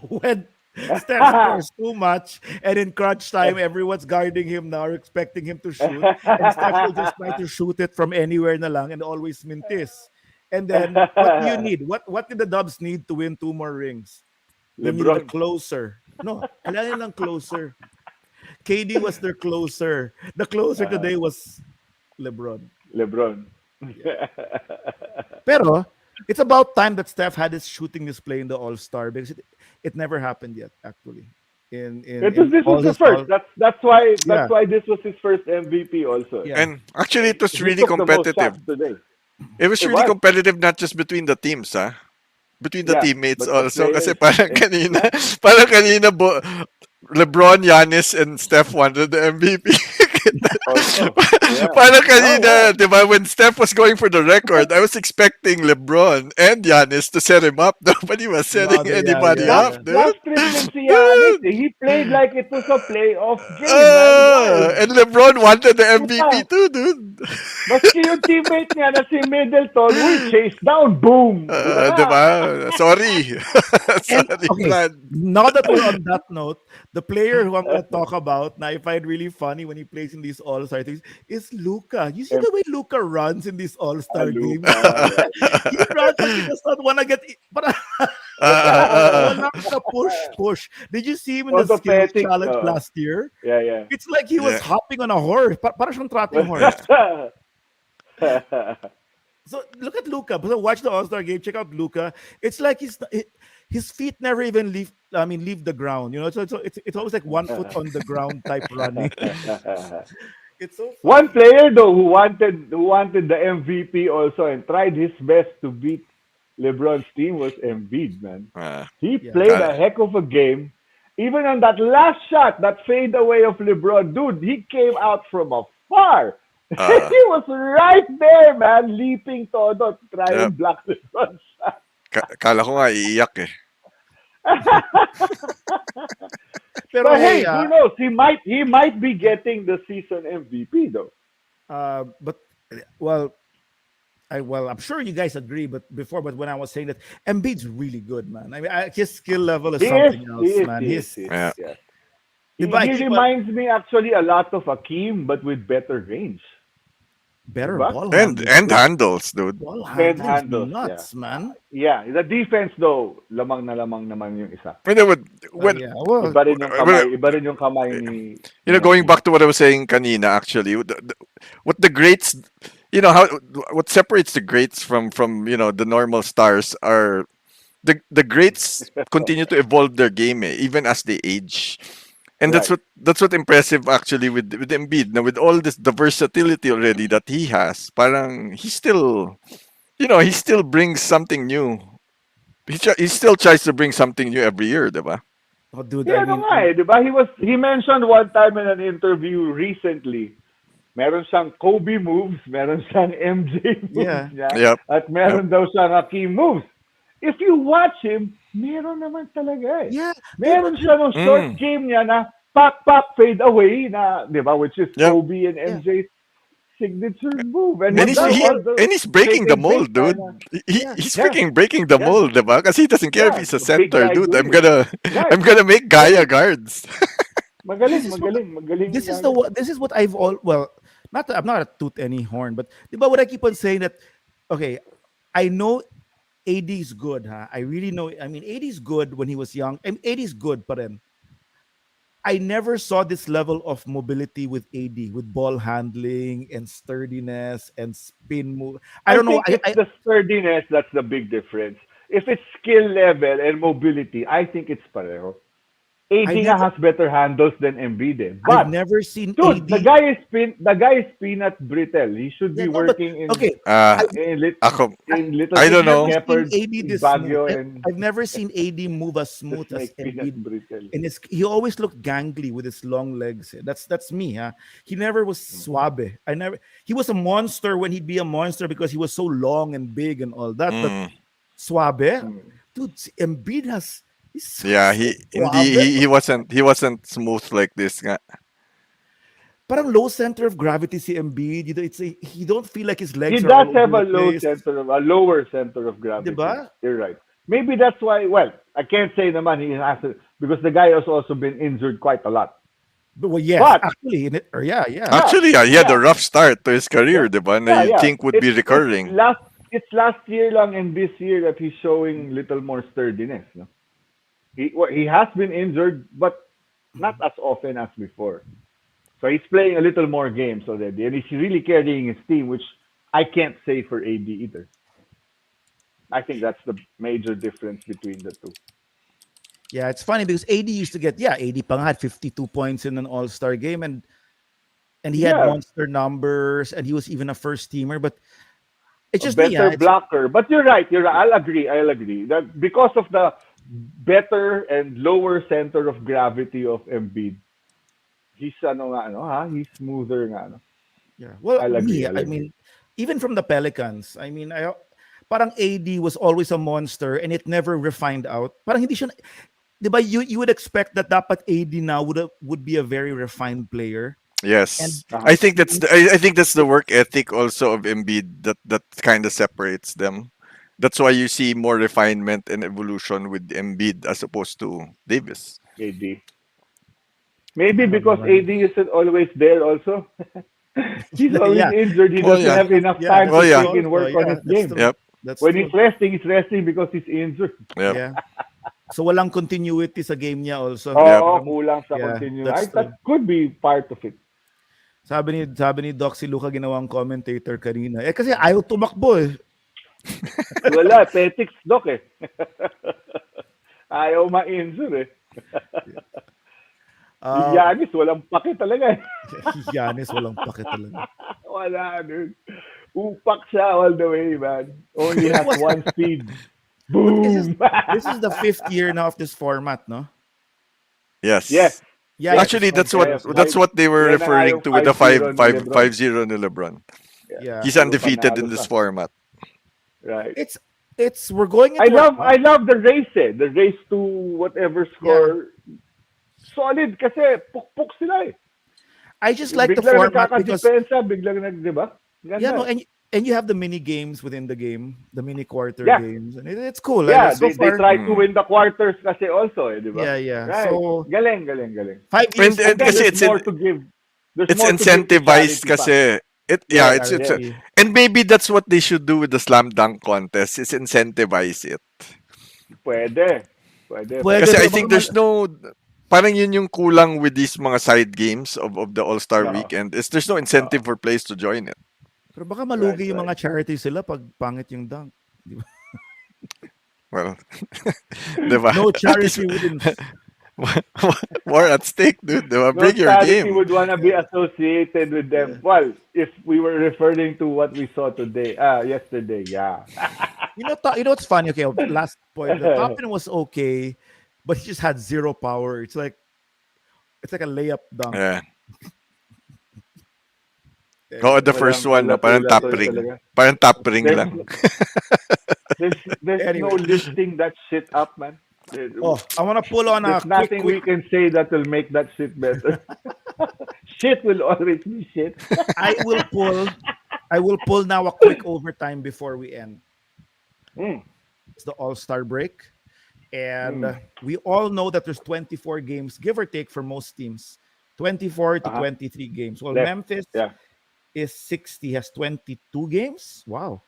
Speaker 1: when Steph scores too much and in crunch time everyone's guarding him now, expecting him to shoot, and Steph will just try to shoot it from anywhere na lang and always mintis. And then what do you need? What did the Dubs need to win 2 more rings? They needed a
Speaker 2: LeBron.
Speaker 1: closer. No, kailangan lang closer. KD was their closer. The closer today was LeBron.
Speaker 2: LeBron.
Speaker 1: Pero it's about time that Steph had his shooting display in the All-Star because it never happened yet, actually.
Speaker 2: This
Speaker 1: all
Speaker 2: was his
Speaker 1: his
Speaker 2: first. That's why
Speaker 1: Yeah.
Speaker 2: this was his first MVP also.
Speaker 1: Yeah.
Speaker 3: And actually, it was
Speaker 2: He
Speaker 3: really
Speaker 2: took the most
Speaker 3: competitive.
Speaker 2: shots today.
Speaker 3: It was
Speaker 2: It
Speaker 3: really
Speaker 2: was.
Speaker 3: competitive not just between the teams, between the
Speaker 2: Yeah,
Speaker 3: teammates
Speaker 2: but the
Speaker 3: also. Kasi
Speaker 2: players-
Speaker 3: parang kanina LeBron, Giannis, and Steph wanted the MVP.
Speaker 2: Also. Yeah.
Speaker 3: Parang
Speaker 2: Oh yeah.
Speaker 3: kanina, di ba, when Steph was going for the record, I was expecting LeBron and Giannis to set him up. Nobody was setting
Speaker 1: Yeah,
Speaker 3: anybody
Speaker 1: yeah,
Speaker 2: That
Speaker 3: up,
Speaker 1: yeah.
Speaker 3: dude.
Speaker 2: that trip din si Giannis,
Speaker 3: Dude.
Speaker 2: eh. He played like it was a playoff game, man. Wild.
Speaker 3: And LeBron wanted the MVP
Speaker 2: Puta.
Speaker 3: too, dude.
Speaker 2: Maski yung teammate niya na si Middleton, will chase down. Boom.
Speaker 3: Di
Speaker 2: Wala.
Speaker 3: ba? Sorry.
Speaker 1: And
Speaker 3: Sorry,
Speaker 1: okay,
Speaker 3: Brad.
Speaker 1: now that we're on that note, the player who I'm going to talk about now, I find really funny when he plays in these All Star things, is Luca. You see the way Luca runs in these All Star games?
Speaker 2: Luka. Yeah.
Speaker 1: He runs like he does not want to get. But wala ka push. Did you see him in the skills
Speaker 2: Orthopedic.
Speaker 1: challenge last year?
Speaker 2: Yeah, yeah.
Speaker 1: It's like he was
Speaker 3: Yeah.
Speaker 1: hopping on a horse. Para siyang trotting horse. So look at Luca. So watch the All Star game. Check out Luca. It's like his feet never even leave. I mean, leave the ground. You know, so it's always like 1 foot on the ground type running. It's so
Speaker 2: One
Speaker 1: funny.
Speaker 2: player though who wanted the MVP also and tried his best to beat LeBron's team was Embiid, man. He
Speaker 1: Yeah.
Speaker 2: played a heck of a game. Even on that last shot, that fade away of LeBron, dude, he came out from afar. He was right there, man, leaping todo to try
Speaker 3: Yep.
Speaker 2: and block LeBron's shot.
Speaker 3: Kala ko nga iiyak eh.
Speaker 1: Pero
Speaker 2: But
Speaker 1: hey,
Speaker 2: hey, who knows? He might be getting the season MVP though.
Speaker 1: but well, I'm sure you guys agree. But when I was saying that Embiid's really good, man. I mean, his skill level is
Speaker 2: He is,
Speaker 1: something
Speaker 2: he
Speaker 1: else,
Speaker 2: is,
Speaker 1: man.
Speaker 2: he is,
Speaker 1: He's
Speaker 2: he is,
Speaker 3: Yeah.
Speaker 2: yeah.
Speaker 1: Di
Speaker 2: He,
Speaker 1: ba, I
Speaker 2: he
Speaker 1: keep
Speaker 2: reminds me actually a lot of Akeem, but with better range.
Speaker 1: better
Speaker 2: Diba?
Speaker 1: ball
Speaker 3: And
Speaker 1: handling.
Speaker 3: and handles, dude.
Speaker 1: Ball
Speaker 2: Hand
Speaker 1: handling's
Speaker 2: handles, yeah.
Speaker 1: nuts, man.
Speaker 2: Yeah, the defense though, lamang na lamang naman yung isa.
Speaker 3: When they would, when
Speaker 1: Yeah, well,
Speaker 2: Iba rin yung kamay ni
Speaker 3: going
Speaker 2: Embiid.
Speaker 3: back to what I was saying kanina, actually, what the greats, how what separates the greats from the normal stars are the greats continue to evolve their game, even as they age. And
Speaker 2: Right.
Speaker 3: that's what impressive actually with Embiid. Now with all this the versatility already that he has, parang he still brings something new. He still tries to bring something new every year, diba?
Speaker 1: oh, dude,
Speaker 2: Yeah,
Speaker 1: I
Speaker 2: ano
Speaker 1: mean,
Speaker 2: nga eh, di ba? He mentioned one time in an interview recently, meron siyang Kobe moves, meron siyang MJ moves
Speaker 1: Yeah.
Speaker 2: niya,
Speaker 3: Yep.
Speaker 2: at meron daw siyang Hakeem moves. If you watch him, meron naman talaga eh.
Speaker 1: yeah,
Speaker 2: Meron siya nung short game niya na pop, fade away na, di ba, which is
Speaker 3: Yep.
Speaker 2: Kobe and
Speaker 1: yeah.
Speaker 2: MJ's signature move. And
Speaker 3: And
Speaker 2: he
Speaker 3: he's
Speaker 2: does
Speaker 3: he,
Speaker 2: all the
Speaker 3: and he's breaking
Speaker 2: shake
Speaker 3: the
Speaker 2: and
Speaker 3: mold,
Speaker 2: bake
Speaker 3: dude.
Speaker 2: kinda.
Speaker 1: Yeah.
Speaker 3: He's
Speaker 2: Yeah,
Speaker 3: freaking breaking the
Speaker 2: yeah,
Speaker 3: mold, diba? Because he doesn't care if
Speaker 2: yeah.
Speaker 3: he's a
Speaker 2: Big
Speaker 3: center,
Speaker 2: guy
Speaker 3: dude. I'm
Speaker 2: doing it.
Speaker 3: gonna
Speaker 2: Right.
Speaker 3: I'm gonna make Gaia guards.
Speaker 1: This
Speaker 2: Magaling,
Speaker 1: is what
Speaker 2: magaling, magaling
Speaker 1: this
Speaker 2: yung
Speaker 1: is the
Speaker 2: gamit.
Speaker 1: what this is what I've all well not that I'm not a toot any horn, but what I keep on saying that okay, I know AD's good, huh? I really know. I mean, AD's good when he was young. And AD's good, but then I never saw this level of mobility with AD, with ball handling and sturdiness and spin move. I
Speaker 2: I
Speaker 1: don't know.
Speaker 2: think it's the sturdiness that's the big difference. If it's skill level and mobility, I think it's pareho. AD
Speaker 1: I
Speaker 2: nga
Speaker 1: never,
Speaker 2: has better handles than Embiid eh.
Speaker 1: I've
Speaker 2: But
Speaker 1: never seen
Speaker 2: dude, the
Speaker 1: AD.
Speaker 2: guy is peanut brittle. He should
Speaker 1: Yeah,
Speaker 2: be
Speaker 1: no, but
Speaker 2: working
Speaker 1: okay.
Speaker 3: Uh ako
Speaker 2: in Little
Speaker 3: I
Speaker 1: I've
Speaker 3: don't
Speaker 2: Caesars
Speaker 1: never
Speaker 3: know.
Speaker 1: seen
Speaker 2: Shepherds,
Speaker 1: AD
Speaker 2: in
Speaker 1: this smooth.
Speaker 2: Baguio, and
Speaker 1: I've never seen AD move as
Speaker 2: just
Speaker 1: smooth as
Speaker 2: make peanut
Speaker 1: Embiid.
Speaker 2: brittle.
Speaker 1: And he always looked gangly with his long legs. That's me, huh? He never was suave. He was a monster when he'd be a monster because he was so long and big and all that. But
Speaker 3: Mm.
Speaker 1: suave,
Speaker 2: Mm.
Speaker 1: dude, Embiid he's
Speaker 3: Yeah,
Speaker 1: so
Speaker 3: hindi
Speaker 1: suave.
Speaker 3: he wasn't smooth like this nga.
Speaker 1: Parang low center of gravity si Embiid. He don't feel like his
Speaker 2: He
Speaker 1: legs are
Speaker 2: does
Speaker 1: all
Speaker 2: have
Speaker 1: over
Speaker 2: a
Speaker 1: the place.
Speaker 2: lower center of gravity.
Speaker 1: Diba?
Speaker 2: You're right. Maybe that's why. Well, I can't say naman he has it because the guy has also been injured quite a lot.
Speaker 1: But well, yes,
Speaker 2: But
Speaker 1: actually, yeah, yeah.
Speaker 2: yeah,
Speaker 3: Actually, yeah, he had
Speaker 2: yeah,
Speaker 3: a rough start to his
Speaker 2: yeah,
Speaker 3: career, diba? Na
Speaker 2: yeah,
Speaker 3: you
Speaker 2: yeah.
Speaker 3: think would be
Speaker 2: It's
Speaker 3: recurring.
Speaker 2: last year lang and this year that he's showing little more sturdiness. No? He has been injured, but not as often as before. So he's playing a little more games already, and he's really carrying his team, which I can't say for AD either. I think that's the major difference between the two.
Speaker 1: Yeah, it's funny because AD used to get AD pa nga had 52 points in an All-Star game and he had
Speaker 2: Yeah,
Speaker 1: monster numbers and he was even a first teamer, but it's
Speaker 2: a
Speaker 1: just me,
Speaker 2: better
Speaker 1: yeah.
Speaker 2: blocker. But you're right. You're right. I'll agree that because of the better and lower center of gravity of Embiid, he's ano nga ano ha, he's smoother nga ano.
Speaker 1: Yeah. Well,
Speaker 2: I'll agree.
Speaker 1: me,
Speaker 2: I'll
Speaker 1: I
Speaker 2: agree.
Speaker 1: mean, even from the Pelicans, I mean, parang AD was always a monster and it never refined out. Parang hindi siya, di ba, you would expect that dapat AD now would be a very refined player. And
Speaker 3: Yes,
Speaker 2: Uh-huh.
Speaker 3: I think that's the work ethic also of Embiid that kind of separates them. That's why you see more refinement and evolution with Embiid as opposed to Davis.
Speaker 2: AD. Maybe
Speaker 1: I don't know,
Speaker 2: because
Speaker 1: man.
Speaker 2: AD isn't always there also. He's always
Speaker 1: Yeah.
Speaker 2: injured. He
Speaker 3: Well,
Speaker 2: doesn't
Speaker 3: yeah,
Speaker 2: have enough
Speaker 1: Yeah,
Speaker 2: time
Speaker 1: that's
Speaker 3: well,
Speaker 2: to
Speaker 3: yeah,
Speaker 1: true
Speaker 2: think and
Speaker 1: also.
Speaker 2: work on
Speaker 1: Yeah,
Speaker 2: his
Speaker 1: that's
Speaker 2: game.
Speaker 1: true.
Speaker 3: yep,
Speaker 1: That's
Speaker 2: When
Speaker 1: true.
Speaker 2: he's resting because he's injured.
Speaker 3: yep,
Speaker 1: Yeah. So walang continuity sa game niya also.
Speaker 3: yep.
Speaker 2: Oo,
Speaker 1: Parang,
Speaker 2: kulang sa
Speaker 1: yeah,
Speaker 2: continue.
Speaker 1: that's true.
Speaker 2: That could be part of it.
Speaker 1: Sabi ni Doc si Luca ginawang commentator kanina. Eh kasi ayaw tumakbo eh.
Speaker 2: Wala, petics, Doc eh. Ayaw ma-injure eh. Si
Speaker 1: Um,
Speaker 2: Giannis, walang pake talaga eh.
Speaker 1: Giannis walang pake talaga.
Speaker 2: Wala, dude. Upak siya all the way, man. Only has one speed.
Speaker 1: But
Speaker 2: Boom!
Speaker 1: this is the fifth year now of this format, no?
Speaker 2: Yes,
Speaker 3: Yes.
Speaker 1: Yeah,
Speaker 2: yes.
Speaker 1: yeah.
Speaker 3: Actually,
Speaker 1: So,
Speaker 2: Kaya
Speaker 3: that's what they were
Speaker 2: yan ang ayaw
Speaker 3: referring to with the
Speaker 2: 5-0 ni Lebron.
Speaker 3: 5-0 ni LeBron.
Speaker 1: yeah.
Speaker 3: He's
Speaker 2: Puro
Speaker 3: undefeated
Speaker 2: panalo
Speaker 3: in this
Speaker 2: siya.
Speaker 3: format.
Speaker 2: Right.
Speaker 1: It's we're going
Speaker 2: I
Speaker 1: into
Speaker 2: love
Speaker 1: our,
Speaker 2: I love the race eh. The race to whatever score. Solid kasi pukpuk sila eh.
Speaker 1: I just like the
Speaker 2: Biglang
Speaker 1: format because
Speaker 2: nagkakadepensa, biglang di ba?
Speaker 1: yeah, no,
Speaker 2: Ganda.
Speaker 1: and you have the mini games within the game, the mini quarter
Speaker 2: Yeah.
Speaker 1: games, and it's cool.
Speaker 2: Yeah,
Speaker 1: So
Speaker 2: they
Speaker 1: far,
Speaker 2: try to win the quarters kasi also eh, di ba?
Speaker 1: yeah, yeah.
Speaker 2: Right.
Speaker 1: So
Speaker 2: Galing.
Speaker 1: 5 years.
Speaker 3: And
Speaker 2: Again,
Speaker 3: kasi
Speaker 2: there's more to give. There's
Speaker 3: it's
Speaker 2: more to give to
Speaker 3: incentivized
Speaker 2: charity fans.
Speaker 3: kasi
Speaker 2: Yes,
Speaker 3: it's
Speaker 2: yes.
Speaker 3: and maybe that's what they should do with the slam dunk contest is incentivize it.
Speaker 2: Pwede.
Speaker 1: Pwede,
Speaker 3: Kasi I
Speaker 1: pero
Speaker 3: think
Speaker 1: baka
Speaker 3: there's no parang yun yung kulang with these mga side games of the All-Star
Speaker 2: Oo.
Speaker 3: weekend is there's no incentive for players to join it.
Speaker 1: Pero baka malugi
Speaker 2: Right,
Speaker 1: yung
Speaker 2: right.
Speaker 1: mga charity sila pag pangit yung dunk.
Speaker 3: Well, diba?
Speaker 1: No charity wins.
Speaker 3: More at stake, dude. Diba?
Speaker 2: No
Speaker 3: Bring your
Speaker 2: charity
Speaker 3: game.
Speaker 2: would wanna be associated with them. Well, if we were referring to what we saw yesterday, yeah.
Speaker 1: You know what's funny? Okay, last point. The top end was okay, but he just had zero power. It's like a layup dunk.
Speaker 3: Yeah.
Speaker 1: Eh,
Speaker 3: Oh, the first one, no, parang top
Speaker 2: Tula-tula
Speaker 3: ring.
Speaker 2: talaga.
Speaker 3: Parang top ring
Speaker 2: There's,
Speaker 3: lang.
Speaker 2: there's
Speaker 1: Anyway.
Speaker 2: no lifting that shit up, man.
Speaker 1: Oh, I want to pull on a
Speaker 2: There's nothing we
Speaker 1: quick.
Speaker 2: can say that will make that shit better. Shit will always be shit.
Speaker 1: I will pull now a quick overtime before we end.
Speaker 2: Mm.
Speaker 1: It's the All-Star break. And
Speaker 2: Mm.
Speaker 1: we all know that there's 24 games, give or take, for most teams. 24 to
Speaker 2: Uh-huh.
Speaker 1: 23 games. Well,
Speaker 2: Left.
Speaker 1: Memphis
Speaker 2: Yeah.
Speaker 1: is 60, has 22 games. Wow.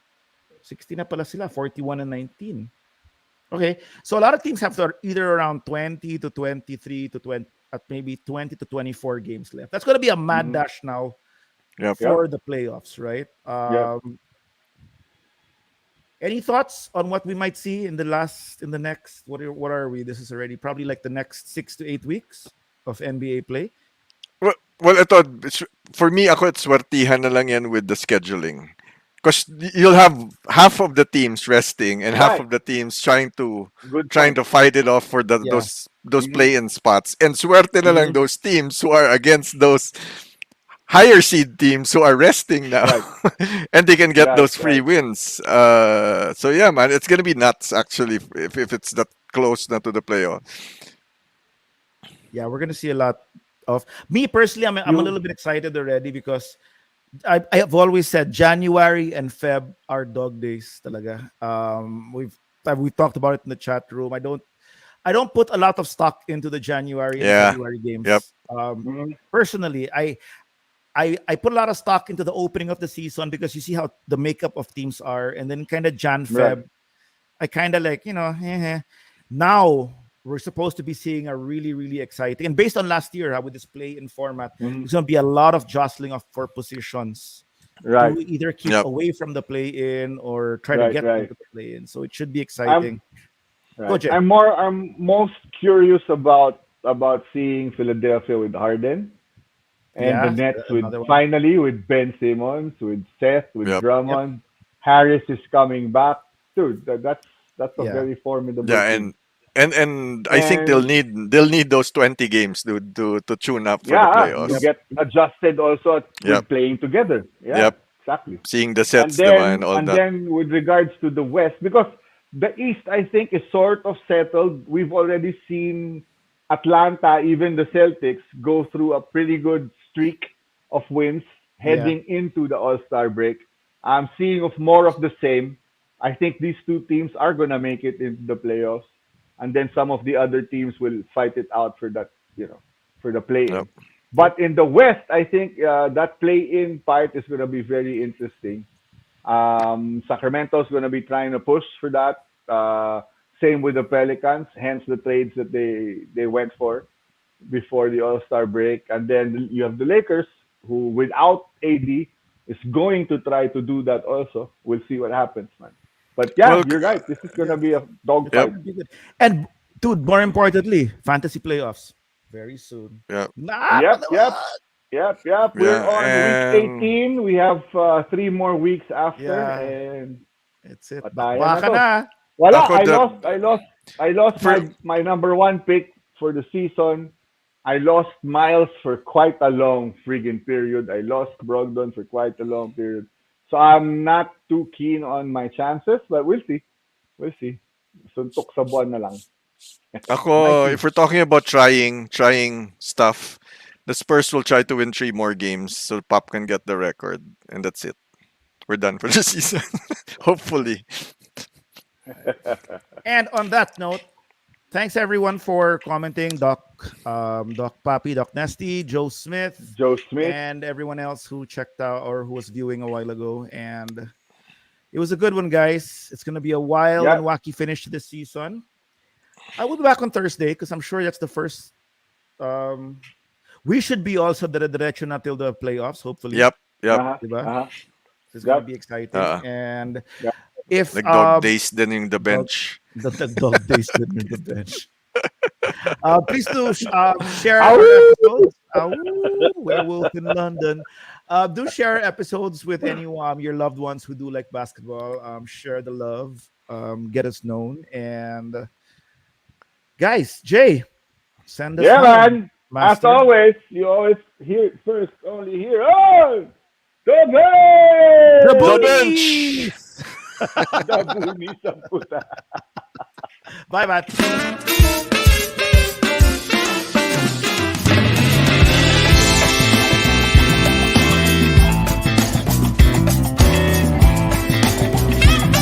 Speaker 1: 60 na pala sila, 41 and 19. Okay. So a lot of teams have either around 20 to 23 to 20, at maybe 20 to 24 games left. That's going to be a mad
Speaker 2: Mhm.
Speaker 1: dash now
Speaker 3: Yep.
Speaker 1: for the playoffs, right?
Speaker 2: Yeah.
Speaker 1: Any thoughts on what we might see in the next, what are we? This is already probably like the next 6 to 8 weeks of NBA play.
Speaker 3: Well, ito, for me, ako, it's swertihan na lang yan with the scheduling. Because you'll have half of the teams resting and half
Speaker 2: Right.
Speaker 3: of the teams trying to
Speaker 2: Good
Speaker 3: fight it off for
Speaker 1: Yeah.
Speaker 3: those
Speaker 2: Mhm.
Speaker 3: play-in spots. And swerte na lang
Speaker 1: Mhm.
Speaker 3: those teams who are against those higher seed teams who are resting now.
Speaker 2: Right.
Speaker 3: And they can get
Speaker 2: Right,
Speaker 3: those free
Speaker 2: right.
Speaker 3: wins. So yeah, man, it's gonna be nuts actually if it's that close na to the playoff.
Speaker 1: Yeah, we're gonna see a lot of me personally. I'm a
Speaker 2: You-
Speaker 1: little bit excited already because I have always said January and Feb are dog days. Talaga. We talked about it in the chat room. I don't put a lot of stock into the January and
Speaker 3: Yeah.
Speaker 1: February games.
Speaker 3: Yep.
Speaker 2: Mhm.
Speaker 1: Personally, I put a lot of stock into the opening of the season because you see how the makeup of teams are, and then kind of Jan Feb.
Speaker 2: Right.
Speaker 1: I kind of like now we're supposed to be seeing a really really exciting, and based on last year, how with this play in format,
Speaker 2: Mhm.
Speaker 1: there's going to be a lot of jostling of for positions
Speaker 2: Right.
Speaker 1: to either keep
Speaker 3: Yep.
Speaker 1: away from the play in or try to
Speaker 2: Right,
Speaker 1: get
Speaker 2: right.
Speaker 1: into the play in. So it should be exciting. Go,
Speaker 2: Right.
Speaker 1: Jay.
Speaker 2: I'm most curious about seeing Philadelphia with Harden and
Speaker 1: Yeah,
Speaker 2: the Nets with
Speaker 1: another one.
Speaker 2: finally with Ben Simmons, with Seth, with
Speaker 3: Yep.
Speaker 2: Drummond. Harris is coming back. Dude, that's a
Speaker 1: Yeah.
Speaker 2: very formidable
Speaker 3: Yeah,
Speaker 2: team.
Speaker 3: and And I think
Speaker 2: And
Speaker 3: they'll need those 20 games, dude, to tune up for the
Speaker 2: yeah, to
Speaker 3: playoffs.
Speaker 1: Yep.
Speaker 2: get adjusted also
Speaker 3: Yep.
Speaker 2: with playing together. Yeah,
Speaker 3: Yep.
Speaker 2: exactly.
Speaker 3: Seeing the sets, diba, and all
Speaker 2: And
Speaker 3: that.
Speaker 2: then with regards to the West, because the East I think is sort of settled. We've already seen Atlanta, even the Celtics, go through a pretty good streak of wins
Speaker 1: Yeah.
Speaker 2: heading into the All Star break. I'm seeing of more of the same. I think these two teams are gonna make it into the playoffs, and then some of the other teams will fight it out for that, for the
Speaker 3: Yep.
Speaker 2: play-in.
Speaker 1: Yep.
Speaker 2: But in the West, I think that play-in part is gonna be very interesting. Sacramento's going to be trying to push for that. Same with the Pelicans, hence the trades that they went for before the All Star break. And then you have the Lakers, who without AD is going to try to do that also. We'll see what happens, man. But yeah,
Speaker 3: Well,
Speaker 2: you're right. This is going
Speaker 1: Yeah.
Speaker 2: to be a
Speaker 1: It's
Speaker 3: yep.
Speaker 2: dogfight.
Speaker 1: gonna be good. And dude, more importantly, fantasy playoffs very soon.
Speaker 3: Yep.
Speaker 1: Nah,
Speaker 2: Yep, yep, yep. We're
Speaker 3: Yeah.
Speaker 2: on week
Speaker 3: And
Speaker 2: 18. We have 3 more weeks after,
Speaker 1: yeah,
Speaker 2: and
Speaker 1: it's it.
Speaker 2: patayan na
Speaker 1: Bakbaka
Speaker 2: to.
Speaker 1: na.
Speaker 2: Wala,
Speaker 3: ako the
Speaker 2: I lost
Speaker 3: for
Speaker 2: my number one pick for the season. I lost Miles for quite a long friggin' period. I lost Brogdon for quite a long period. So I'm not too keen on my chances, but we'll see. We'll see. Suntok sa buwan na lang.
Speaker 1: My
Speaker 3: ako, if
Speaker 1: team.
Speaker 3: we're talking about trying stuff, the Spurs will try to win 3 more games so Pop can get the record, and that's it. We're done for the season. Hopefully.
Speaker 1: And on that note, thanks everyone for commenting, Doc Papi, Doc Nesty, Joe Smith,
Speaker 2: Joe Smith.
Speaker 1: and everyone else who checked out or who was viewing a while ago. And it was a good one, guys. It's gonna be a wild and
Speaker 2: Yeah.
Speaker 1: wacky finish to this season. I will be back on Thursday because I'm sure that's the first. Um, we should be also the direction until the playoffs, hopefully.
Speaker 3: Yep. Yep.
Speaker 2: Uh-huh.
Speaker 1: Diba?
Speaker 2: Uh-huh.
Speaker 1: It's gonna
Speaker 2: Yep.
Speaker 1: be exciting.
Speaker 3: Uh,
Speaker 1: And
Speaker 2: Yep.
Speaker 1: if
Speaker 3: like dog days din yung the
Speaker 1: dog,
Speaker 3: bench.
Speaker 1: the dog days in the bench. Please do share our
Speaker 2: Ow!
Speaker 1: episodes. Werewolf in London. Do share episodes with any your loved ones who do like basketball. Share the love. Get us known. And guys, Jay, send us
Speaker 2: Yeah,
Speaker 1: home,
Speaker 2: man. As
Speaker 1: Master.
Speaker 2: always, you always hear it first, only here. Oh, the
Speaker 1: The
Speaker 3: The
Speaker 2: bench!
Speaker 3: bench!
Speaker 1: Boonies.
Speaker 2: The Buni sa puta.
Speaker 1: Bye, Matt.